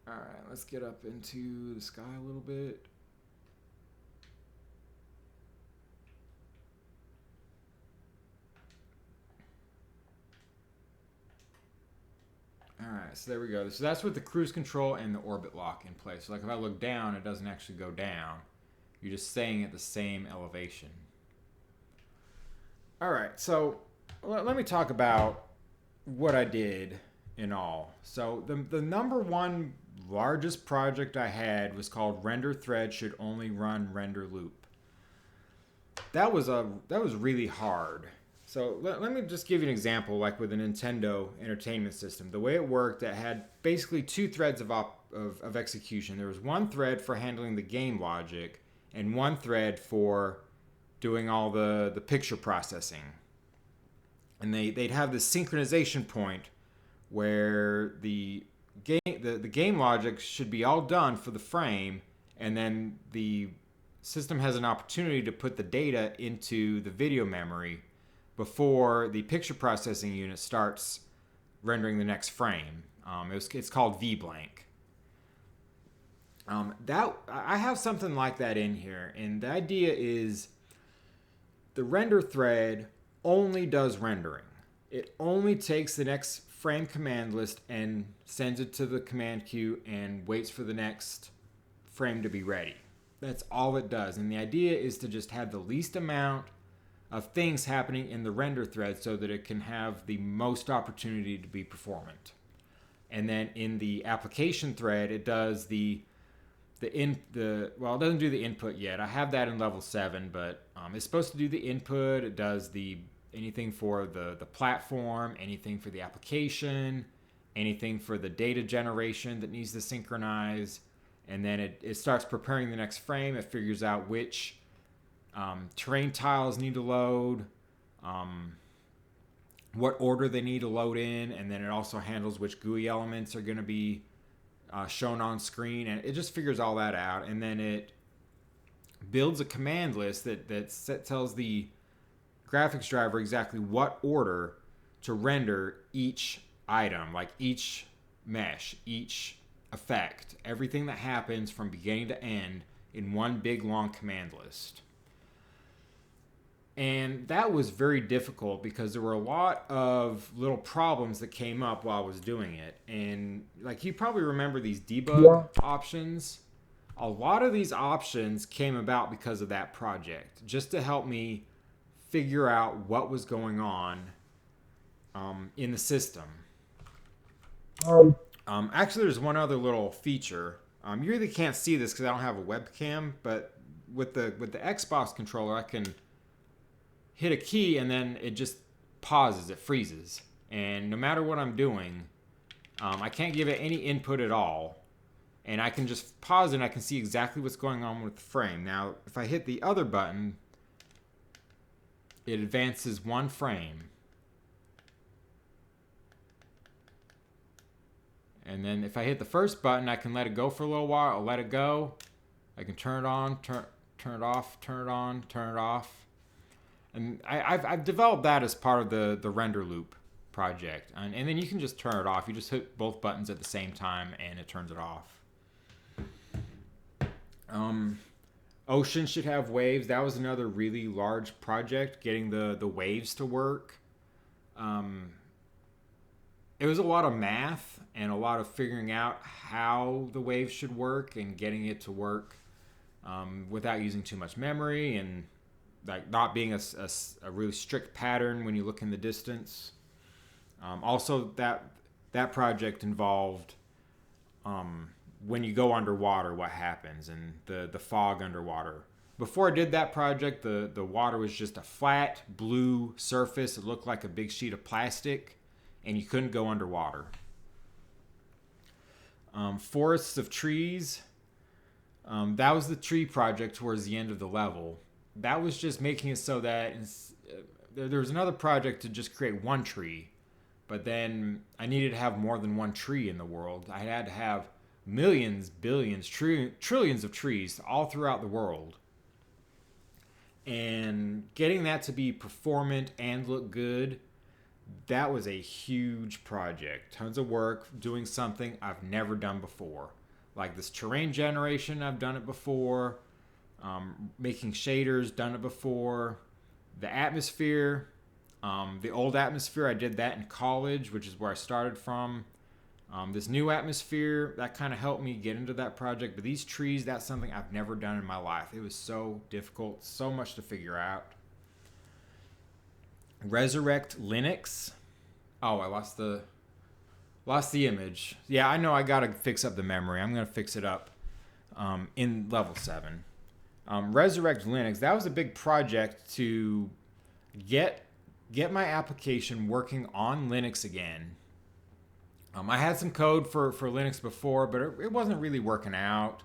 All right, let's get up into the sky a little bit. All right, so there we go. So that's with the cruise control and the orbit lock in place. So like if I look down, it doesn't actually go down. You're just staying at the same elevation. All right, so let me talk about what I did in all. So the number one largest project I had was called Render Thread Should Only Run Render Loop. That was really hard. So let me just give you an example, like with a Nintendo Entertainment System. The way it worked, it had basically two threads of execution. There was one thread for handling the game logic and one thread for doing all the picture processing. And they'd have this synchronization point where the game logic should be all done for the frame, and then the system has an opportunity to put the data into the video memory before the picture processing unit starts rendering the next frame. It's called VBlank. I have something like that in here, and the idea is the render thread only does rendering. It only takes the next frame command list and sends it to the command queue and waits for the next frame to be ready. That's all it does, and the idea is to just have the least amount of things happening in the render thread so that it can have the most opportunity to be performant. And then in the application thread, it does it doesn't do the input yet. I have that in level 7, but it's supposed to do the input. It does anything for the platform, anything for the application, anything for the data generation that needs to synchronize, and then it starts preparing the next frame. It figures out which terrain tiles need to load, what order they need to load in, and then it also handles which GUI elements are going to be shown on screen, and it just figures all that out. And then it builds a command list that tells the graphics driver exactly what order to render each item, like each mesh, each effect, everything that happens from beginning to end in one big long command list. And that was very difficult because there were a lot of little problems that came up while I was doing it. And like you probably remember these debug options. A lot of these options came about because of that project, just to help me figure out what was going on in the system. Actually, there's one other little feature. You really can't see this because I don't have a webcam, but with the Xbox controller, I can hit a key and then it just pauses, it freezes. And no matter what I'm doing, I can't give it any input at all. And I can just pause it and I can see exactly what's going on with the frame. Now, if I hit the other button, it advances one frame. And then if I hit the first button, I can let it go for a little while. I'll let it go. I can turn it on, turn it off, turn it on, turn it off. And I've developed that as part of the render loop project. And then you can just turn it off. You just hit both buttons at the same time and it turns it off. Ocean should have waves. That was another really large project, getting the waves to work. It was a lot of math and a lot of figuring out how the waves should work and getting it to work without using too much memory and like not being a really strict pattern when you look in the distance. Also, that project involved when you go underwater, what happens, and the fog underwater. Before I did that project, the water was just a flat blue surface. It looked like a big sheet of plastic, and you couldn't go underwater. Forests of trees. That was the tree project towards the end of the level. That was just making it so that there was another project to just create one tree, but then I needed to have more than one tree in the world. I had to have millions, billions, trillions of trees all throughout the world. And getting that to be performant and look good, that was a huge project. Tons of work doing something I've never done before. Like this terrain generation, I've done it before. Making shaders, done it before. The atmosphere, the old atmosphere, I did that in college, which is where I started from. This new atmosphere, that kind of helped me get into that project. But these trees, that's something I've never done in my life. It was so difficult, so much to figure out. Resurrect Linux. Oh, I lost the image. Yeah, I know I gotta fix up the memory. I'm gonna fix it up in level 7. Resurrect Linux, that was a big project to get my application working on Linux again. I had some code for Linux before, but it wasn't really working out.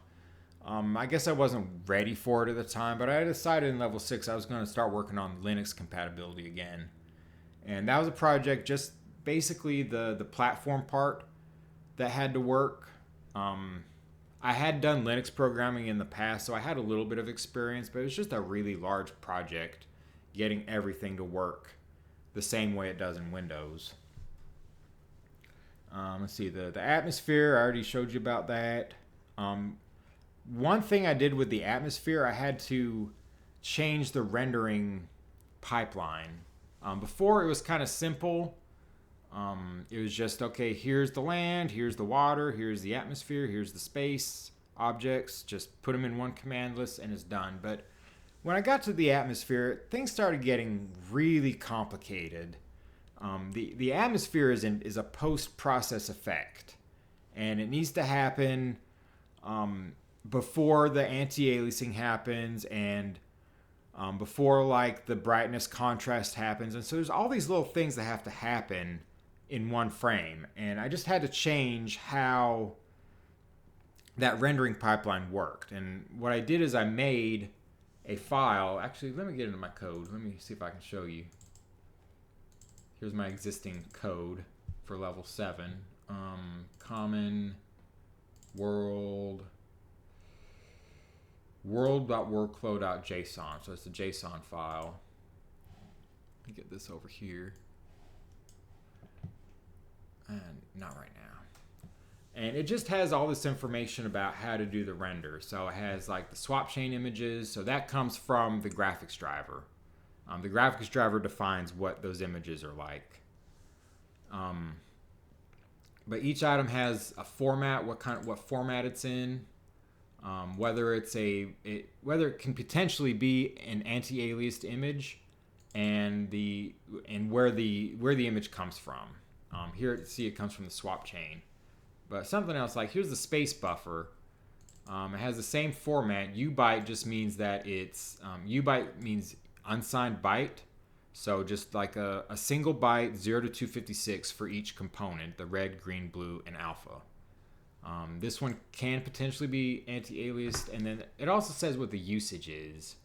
I guess I wasn't ready for it at the time, but I decided in level 6 I was going to start working on Linux compatibility again. And that was a project, just basically the platform part that had to work. I had done Linux programming in the past, so I had a little bit of experience, but it was just a really large project getting everything to work the same way it does in Windows. Let's see, the atmosphere, I already showed you about that. One thing I did with the atmosphere, I had to change the rendering pipeline. Before it was kind of simple. It was just, okay, here's the land, here's the water, here's the atmosphere, here's the space objects. Just put them in one command list and it's done. But when I got to the atmosphere, things started getting really complicated. The atmosphere is a post-process effect. And it needs to happen before the anti-aliasing happens and before like the brightness contrast happens. And so there's all these little things that have to happen in one frame. And I just had to change how that rendering pipeline worked. And what I did is I made a file. Actually, let me get into my code. Let me see if I can show you. Here's my existing code for level 7. Common world.workflow.json. So it's a JSON file. Let me get this over here. And not right now. And it just has all this information about how to do the render. So it has like the swap chain images. So that comes from the graphics driver. The graphics driver defines what those images are like. But each item has a format, what format it's in, whether whether it can potentially be an anti-aliased image, and where the image comes from. Here, see, it comes from the swap chain. But something else, like here's the space buffer. It has the same format. UByte just means that it's UByte means unsigned byte. So just like a single byte, 0 to 256 for each component, the red, green, blue, and alpha. This one can potentially be anti-aliased, and then it also says what the usage is.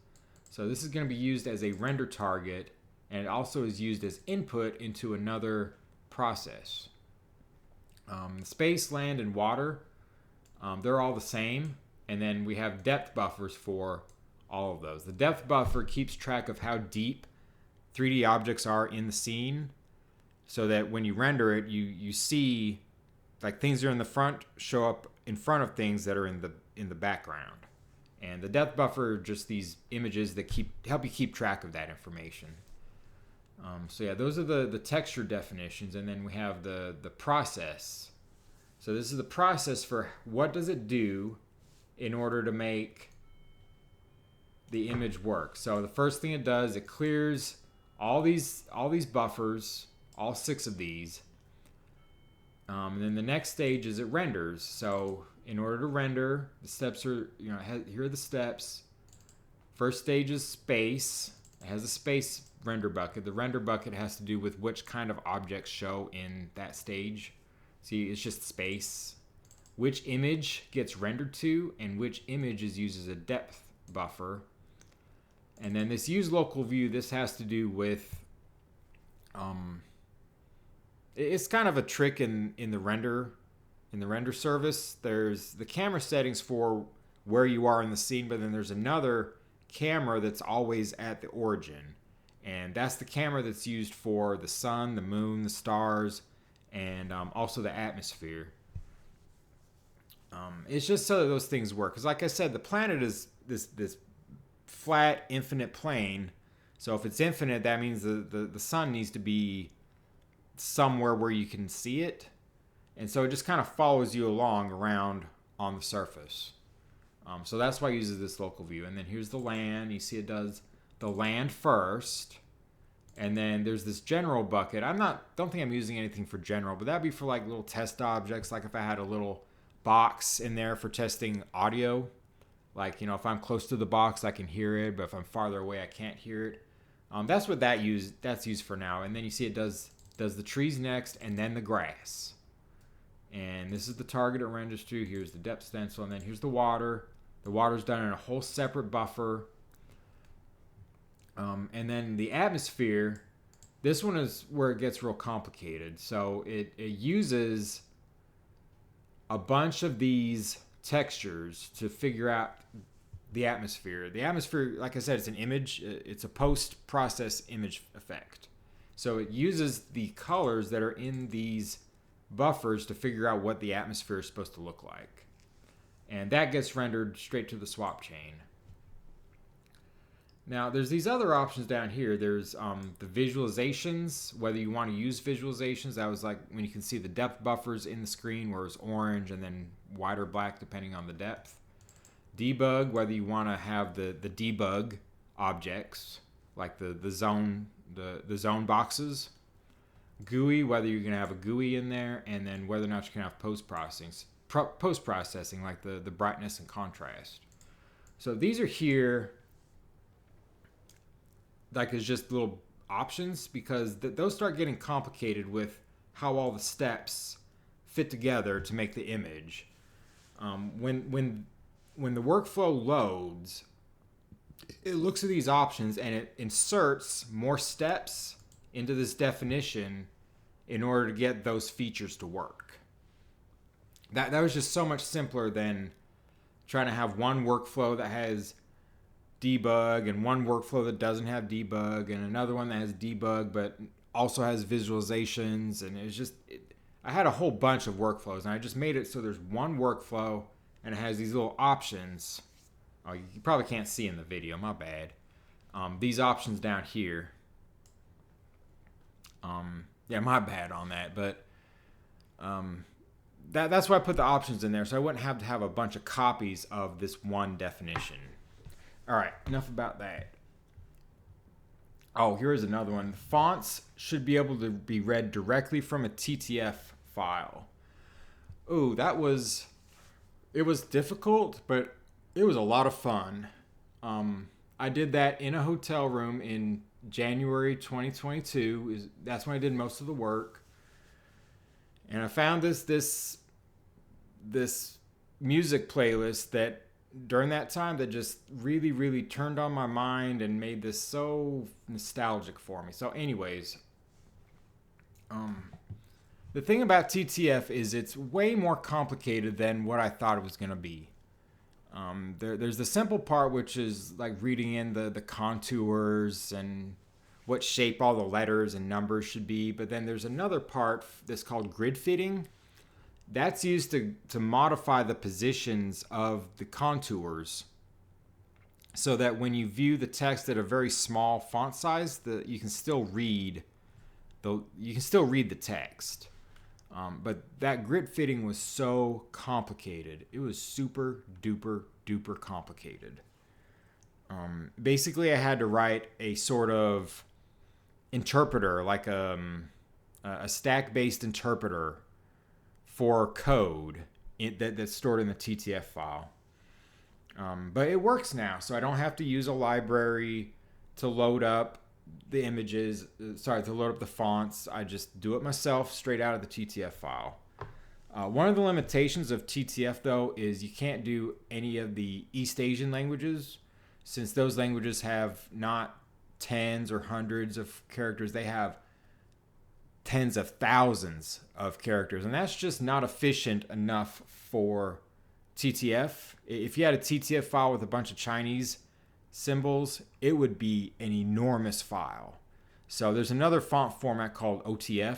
So this is going to be used as a render target, and it also is used as input into another process. Space, land, and water, they're all the same. And then we have depth buffers for all of those. The depth buffer keeps track of how deep 3D objects are in the scene, so that when you render it, you see like things that are in the front show up in front of things that are in the background. And the depth buffer are just these images that help you keep track of that information. So yeah, those are the texture definitions, and then we have the process. So this is the process for what does it do in order to make the image work. So the first thing it does, it clears all these buffers, all 6 of these. And then the next stage is it renders. So in order to render, the steps are, here are the steps. First stage is space. It has a space render bucket. The render bucket has to do with which kind of objects show in that stage. See, it's just space. Which image gets rendered to, and which image is used as a depth buffer. And then this use local view, this has to do with, it's kind of a trick in the render service. There's the camera settings for where you are in the scene, but then there's another camera that's always at the origin. And that's the camera that's used for the sun, the moon, the stars, and also the atmosphere. It's just so that those things work. Because like I said, the planet is this flat, infinite plane. So if it's infinite, that means the sun needs to be somewhere where you can see it. And so it just kind of follows you along around on the surface. So that's why it uses this local view. And then here's the land. You see it does the land first. And then there's this general bucket. Don't think I'm using anything for general, but that'd be for like little test objects. Like if I had a little box in there for testing audio. Like, if I'm close to the box, I can hear it, but if I'm farther away, I can't hear it. That's what that's used for now. And then you see it does the trees next, and then the grass. And this is the target it renders to. Here's the depth stencil, and then here's the water. The water's done in a whole separate buffer. And then the atmosphere, this one is where it gets real complicated. So it uses a bunch of these textures to figure out the atmosphere. The atmosphere, like I said, it's an image. It's a post-process image effect. So it uses the colors that are in these buffers to figure out what the atmosphere is supposed to look like. And that gets rendered straight to the swap chain. Now, there's these other options down here. There's the visualizations, whether you want to use visualizations. That was like when you can see the depth buffers in the screen, where it's orange and then white or black depending on the depth. Debug, whether you want to have the debug objects, like the zone boxes. GUI, whether you're going to have a GUI in there, and then whether or not you can have post-processing, like the brightness and contrast. So these are here like as just little options, because those start getting complicated with how all the steps fit together to make the image. When the workflow loads, it looks at these options and it inserts more steps into this definition in order to get those features to work. That was just so much simpler than trying to have one workflow that has debug, and one workflow that doesn't have debug, and another one that has debug but also has visualizations. And I had a whole bunch of workflows, and I just made it so there's one workflow and it has these little options. Oh, you probably can't see in the video, my bad. These options down here. Yeah, my bad on that, but that's why I put the options in there, so I wouldn't have to have a bunch of copies of this one definition. All right, enough about that. Oh, here's another one. Fonts should be able to be read directly from a TTF file. Ooh, it was difficult, but it was a lot of fun. I did that in a hotel room in January 2022. That's when I did most of the work. And I found this music playlist that during that time that just really, really turned on my mind and made this so nostalgic for me. So anyways, the thing about TTF is it's way more complicated than what I thought it was going to be. There's the simple part, which is like reading in the contours and what shape all the letters and numbers should be. But then there's another part that's called grid fitting. That's used to modify the positions of the contours so that when you view the text at a very small font size, you can still read the text. But that grid fitting was so complicated. It was super duper duper complicated. Basically, I had to write a sort of interpreter, like a stack-based interpreter for code that's stored in the TTF file. But it works now, so I don't have to use a library to load up the images, to load up the fonts. I just do it myself straight out of the TTF file. One of the limitations of TTF, though, is you can't do any of the East Asian languages, since those languages have not tens or hundreds of characters. They have tens of thousands of characters, and that's just not efficient enough for TTF. If you had a TTF file with a bunch of Chinese symbols, it would be an enormous file. So there's another font format called OTF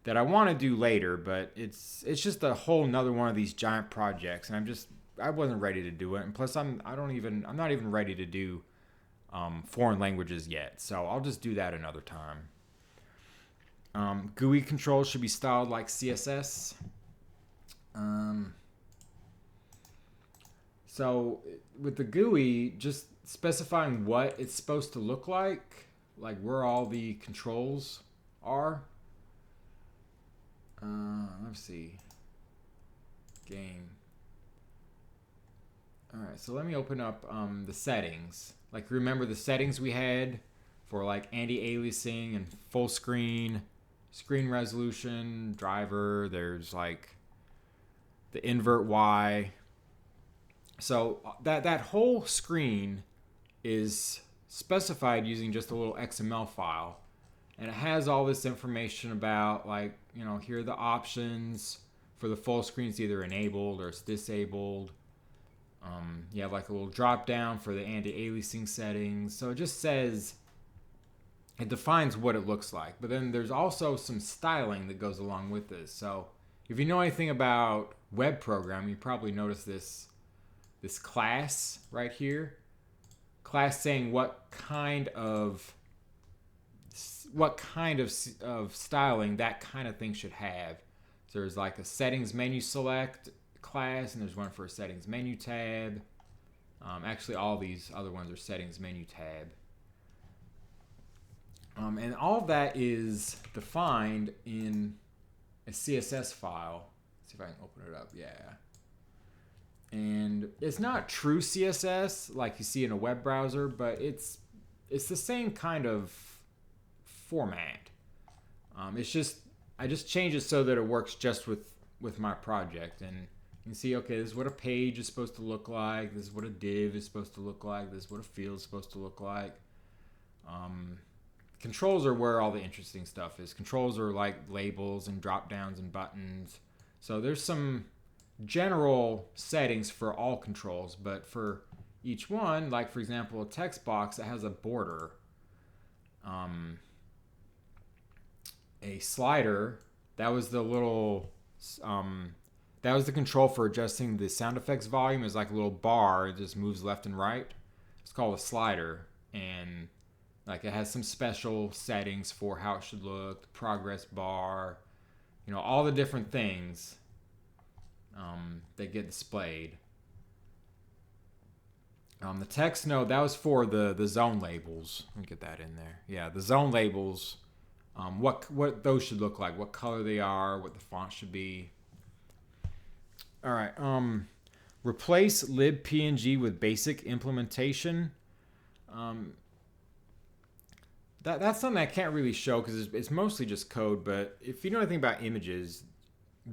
that I want to do later, but it's just a whole nother one of these giant projects, and I wasn't ready to do it. And plus, I'm not even ready to do foreign languages yet. So I'll just do that another time. GUI controls should be styled like CSS. So with the GUI, just specifying what it's supposed to look like where all the controls are. Let's see. Game. All right, so let me open up the settings. Like, remember the settings we had for like anti-aliasing and full screen, screen resolution, driver. There's like the invert Y. So that whole screen is specified using just a little XML file, and it has all this information about, like, here are the options for the full screen. It's either enabled or it's disabled. You have like a little drop down for the anti-aliasing settings. So it just says, it defines what it looks like. But then there's also some styling that goes along with this. So if you know anything about web programming, you probably noticed this class right here. Class saying what kind of styling that kind of thing should have. So there's like a settings menu select class, and there's one for a settings menu tab. Actually, all these other ones are settings menu tab. And all of that is defined in a CSS file. Let's see if I can open it up. Yeah. And it's not true CSS like you see in a web browser, but it's the same kind of format. It's just, I just change it so that it works just with my project. And you can see, okay, this is what a page is supposed to look like. This is what a div is supposed to look like. This is what a field is supposed to look like. Controls are where all the interesting stuff is. Controls are like labels and drop downs and buttons. So there's some general settings for all controls, but for each one, like for example, a text box that has a border, um, a slider, that was the little, um, that was the control for adjusting the sound effects volume. Is like a little bar, it just moves left and right. It's called a slider, and like it has some special settings for how it should look, the progress bar, all the different things that get displayed. The text note, that was for the zone labels. Let me get that in there. Yeah, the zone labels, what those should look like, what color they are, what the font should be. All right. Replace libpng with basic implementation. Um, that's something I can't really show because it's mostly just code. But if you know anything about images,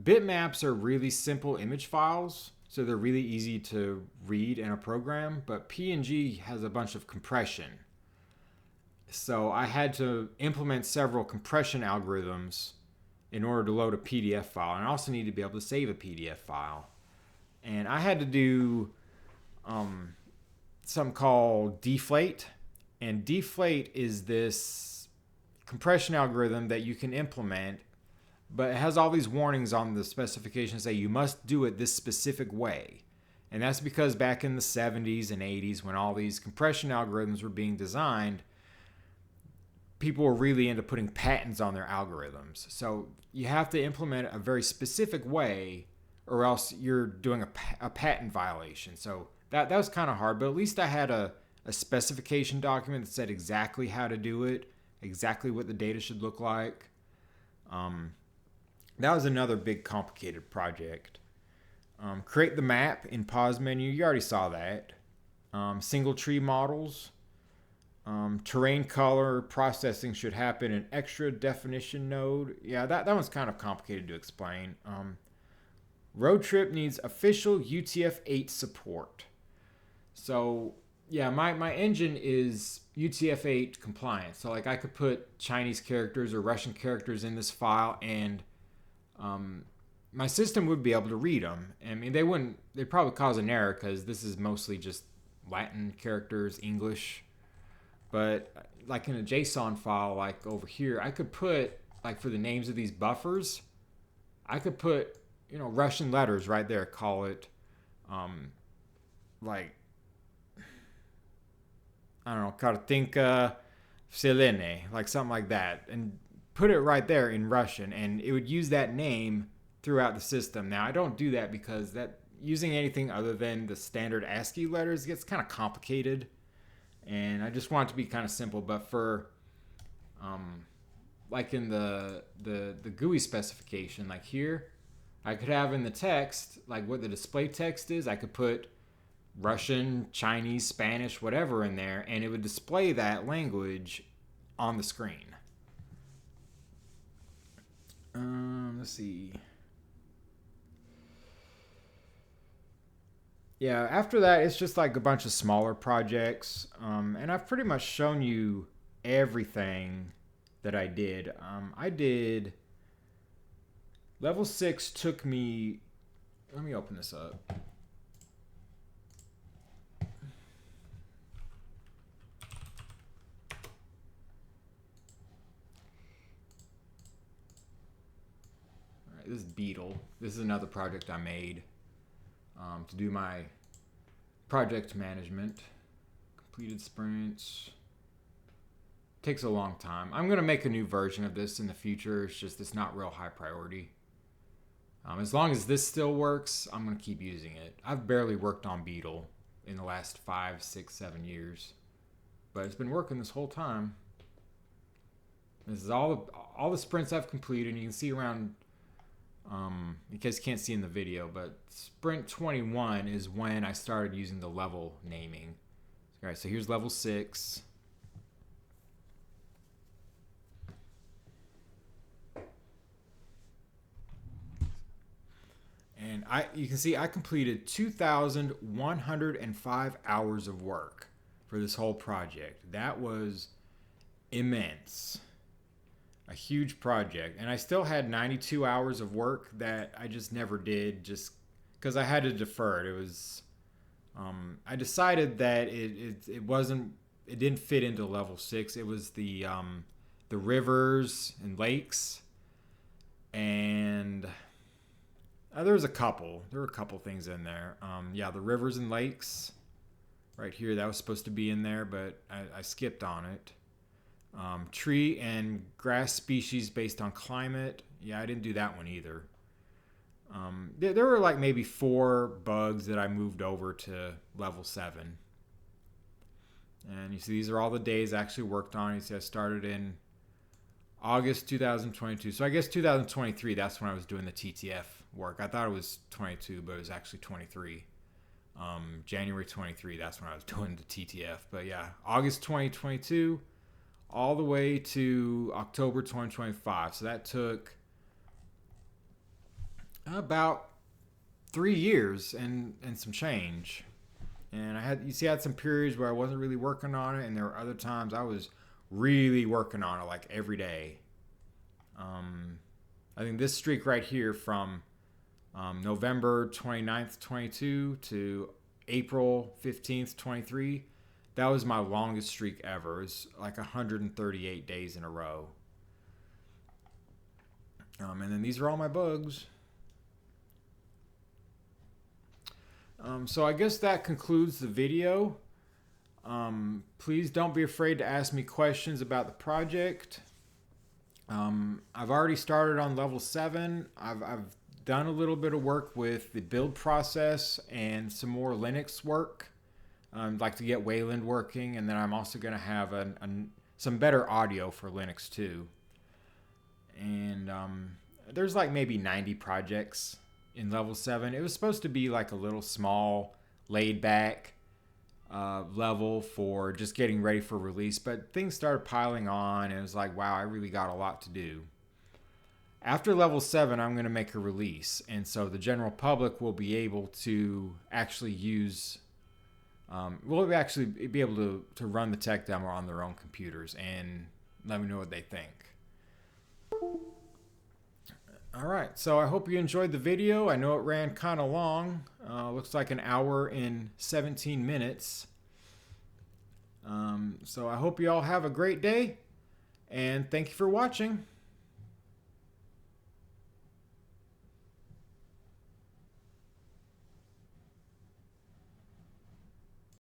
bitmaps are really simple image files, so they're really easy to read in a program. But PNG has a bunch of compression, so I had to implement several compression algorithms in order to load a PDF file, and I also need to be able to save a PDF file. And I had to do something called deflate. And deflate is this compression algorithm that you can implement, but it has all these warnings on the specifications that you must do it this specific way. And that's because back in the 70s and 80s, when all these compression algorithms were being designed, people were really into putting patents on their algorithms. So you have to implement a very specific way, or else you're doing a patent violation. So that was kind of hard, but at least I had a specification document that said exactly how to do it, exactly what the data should look like. That was another big complicated project. Create the map in pause menu. You already saw that. Single tree models. Terrain color processing should happen in extra definition node. Yeah, that one's kind of complicated to explain. Roadtrip needs official UTF-8 support. So yeah, my engine is UTF-8 compliant. So like I could put Chinese characters or Russian characters in this file, and my system would be able to read them. I mean, they'd probably cause an error because this is mostly just Latin characters, English. But like in a JSON file, like over here, I could put, like for the names of these buffers, I could put, Russian letters right there. Call it, like, I don't know, Kartinka Vselene, like something like that, and put it right there in Russian, and it would use that name throughout the system. Now, I don't do that because that using anything other than the standard ASCII letters gets kind of complicated, and I just want it to be kind of simple. But for like in the GUI specification, like here, I could have in the text, like what the display text is, I could put Russian, Chinese, Spanish, whatever in there, and it would display that language on the screen. Let's see. Yeah, after that, it's just like a bunch of smaller projects, and I've pretty much shown you everything that I did. I did level 6 took me. Let me open this up. This is Beetle. This is another project I made to do my project management. Completed sprints. Takes a long time. I'm going to make a new version of this in the future. It's not real high priority. As long as this still works, I'm going to keep using it. I've barely worked on Beetle in the last 5, 6, 7 years. But it's been working this whole time. This is all the sprints I've completed. And you can see around... you guys can't see in the video, but sprint 21 is when I started using the level naming. All right, so here's level 6. And you can see I completed 2,105 hours of work for this whole project. That was immense. A huge project, and I still had 92 hours of work that I just never did, just because I had to defer it. It was I decided that it didn't fit into level 6. It was the rivers and lakes, and there was a couple. There were a couple things in there. Yeah, the rivers and lakes right here, that was supposed to be in there, but I skipped on it. Tree and grass species based on climate. Yeah, I didn't do that one either. There were like maybe 4 bugs that I moved over to level 7. And you see, these are all the days I actually worked on. You see, I started in August 2022. So I guess 2023, that's when I was doing the TTF work. I thought it was 22, but it was actually 23. January 23, that's when I was doing the TTF. But yeah, August 2022 all the way to October 2025. So that took about 3 years and some change. And I had some periods where I wasn't really working on it, and there were other times I was really working on it like every day. I think this streak right here from November 29th, 22 to April 15th, 23, that was my longest streak ever. It was like 138 days in a row. And then these are all my bugs. So I guess that concludes the video. Please don't be afraid to ask me questions about the project. I've already started on level 7. I've done a little bit of work with the build process and some more Linux work. I'd like to get Wayland working, and then I'm also going to have some better audio for Linux too. And there's like maybe 90 projects in level 7. It was supposed to be like a little small, laid back level for just getting ready for release, but things started piling on, and it was like, wow, I really got a lot to do. After level 7, I'm going to make a release, and so the general public will be able to actually use will actually be able to run the Techdemo on their own computers and let me know what they think. All right, so I hope you enjoyed the video. I know it ran kind of long. Looks like an hour and 17 minutes. So I hope you all have a great day, and thank you for watching.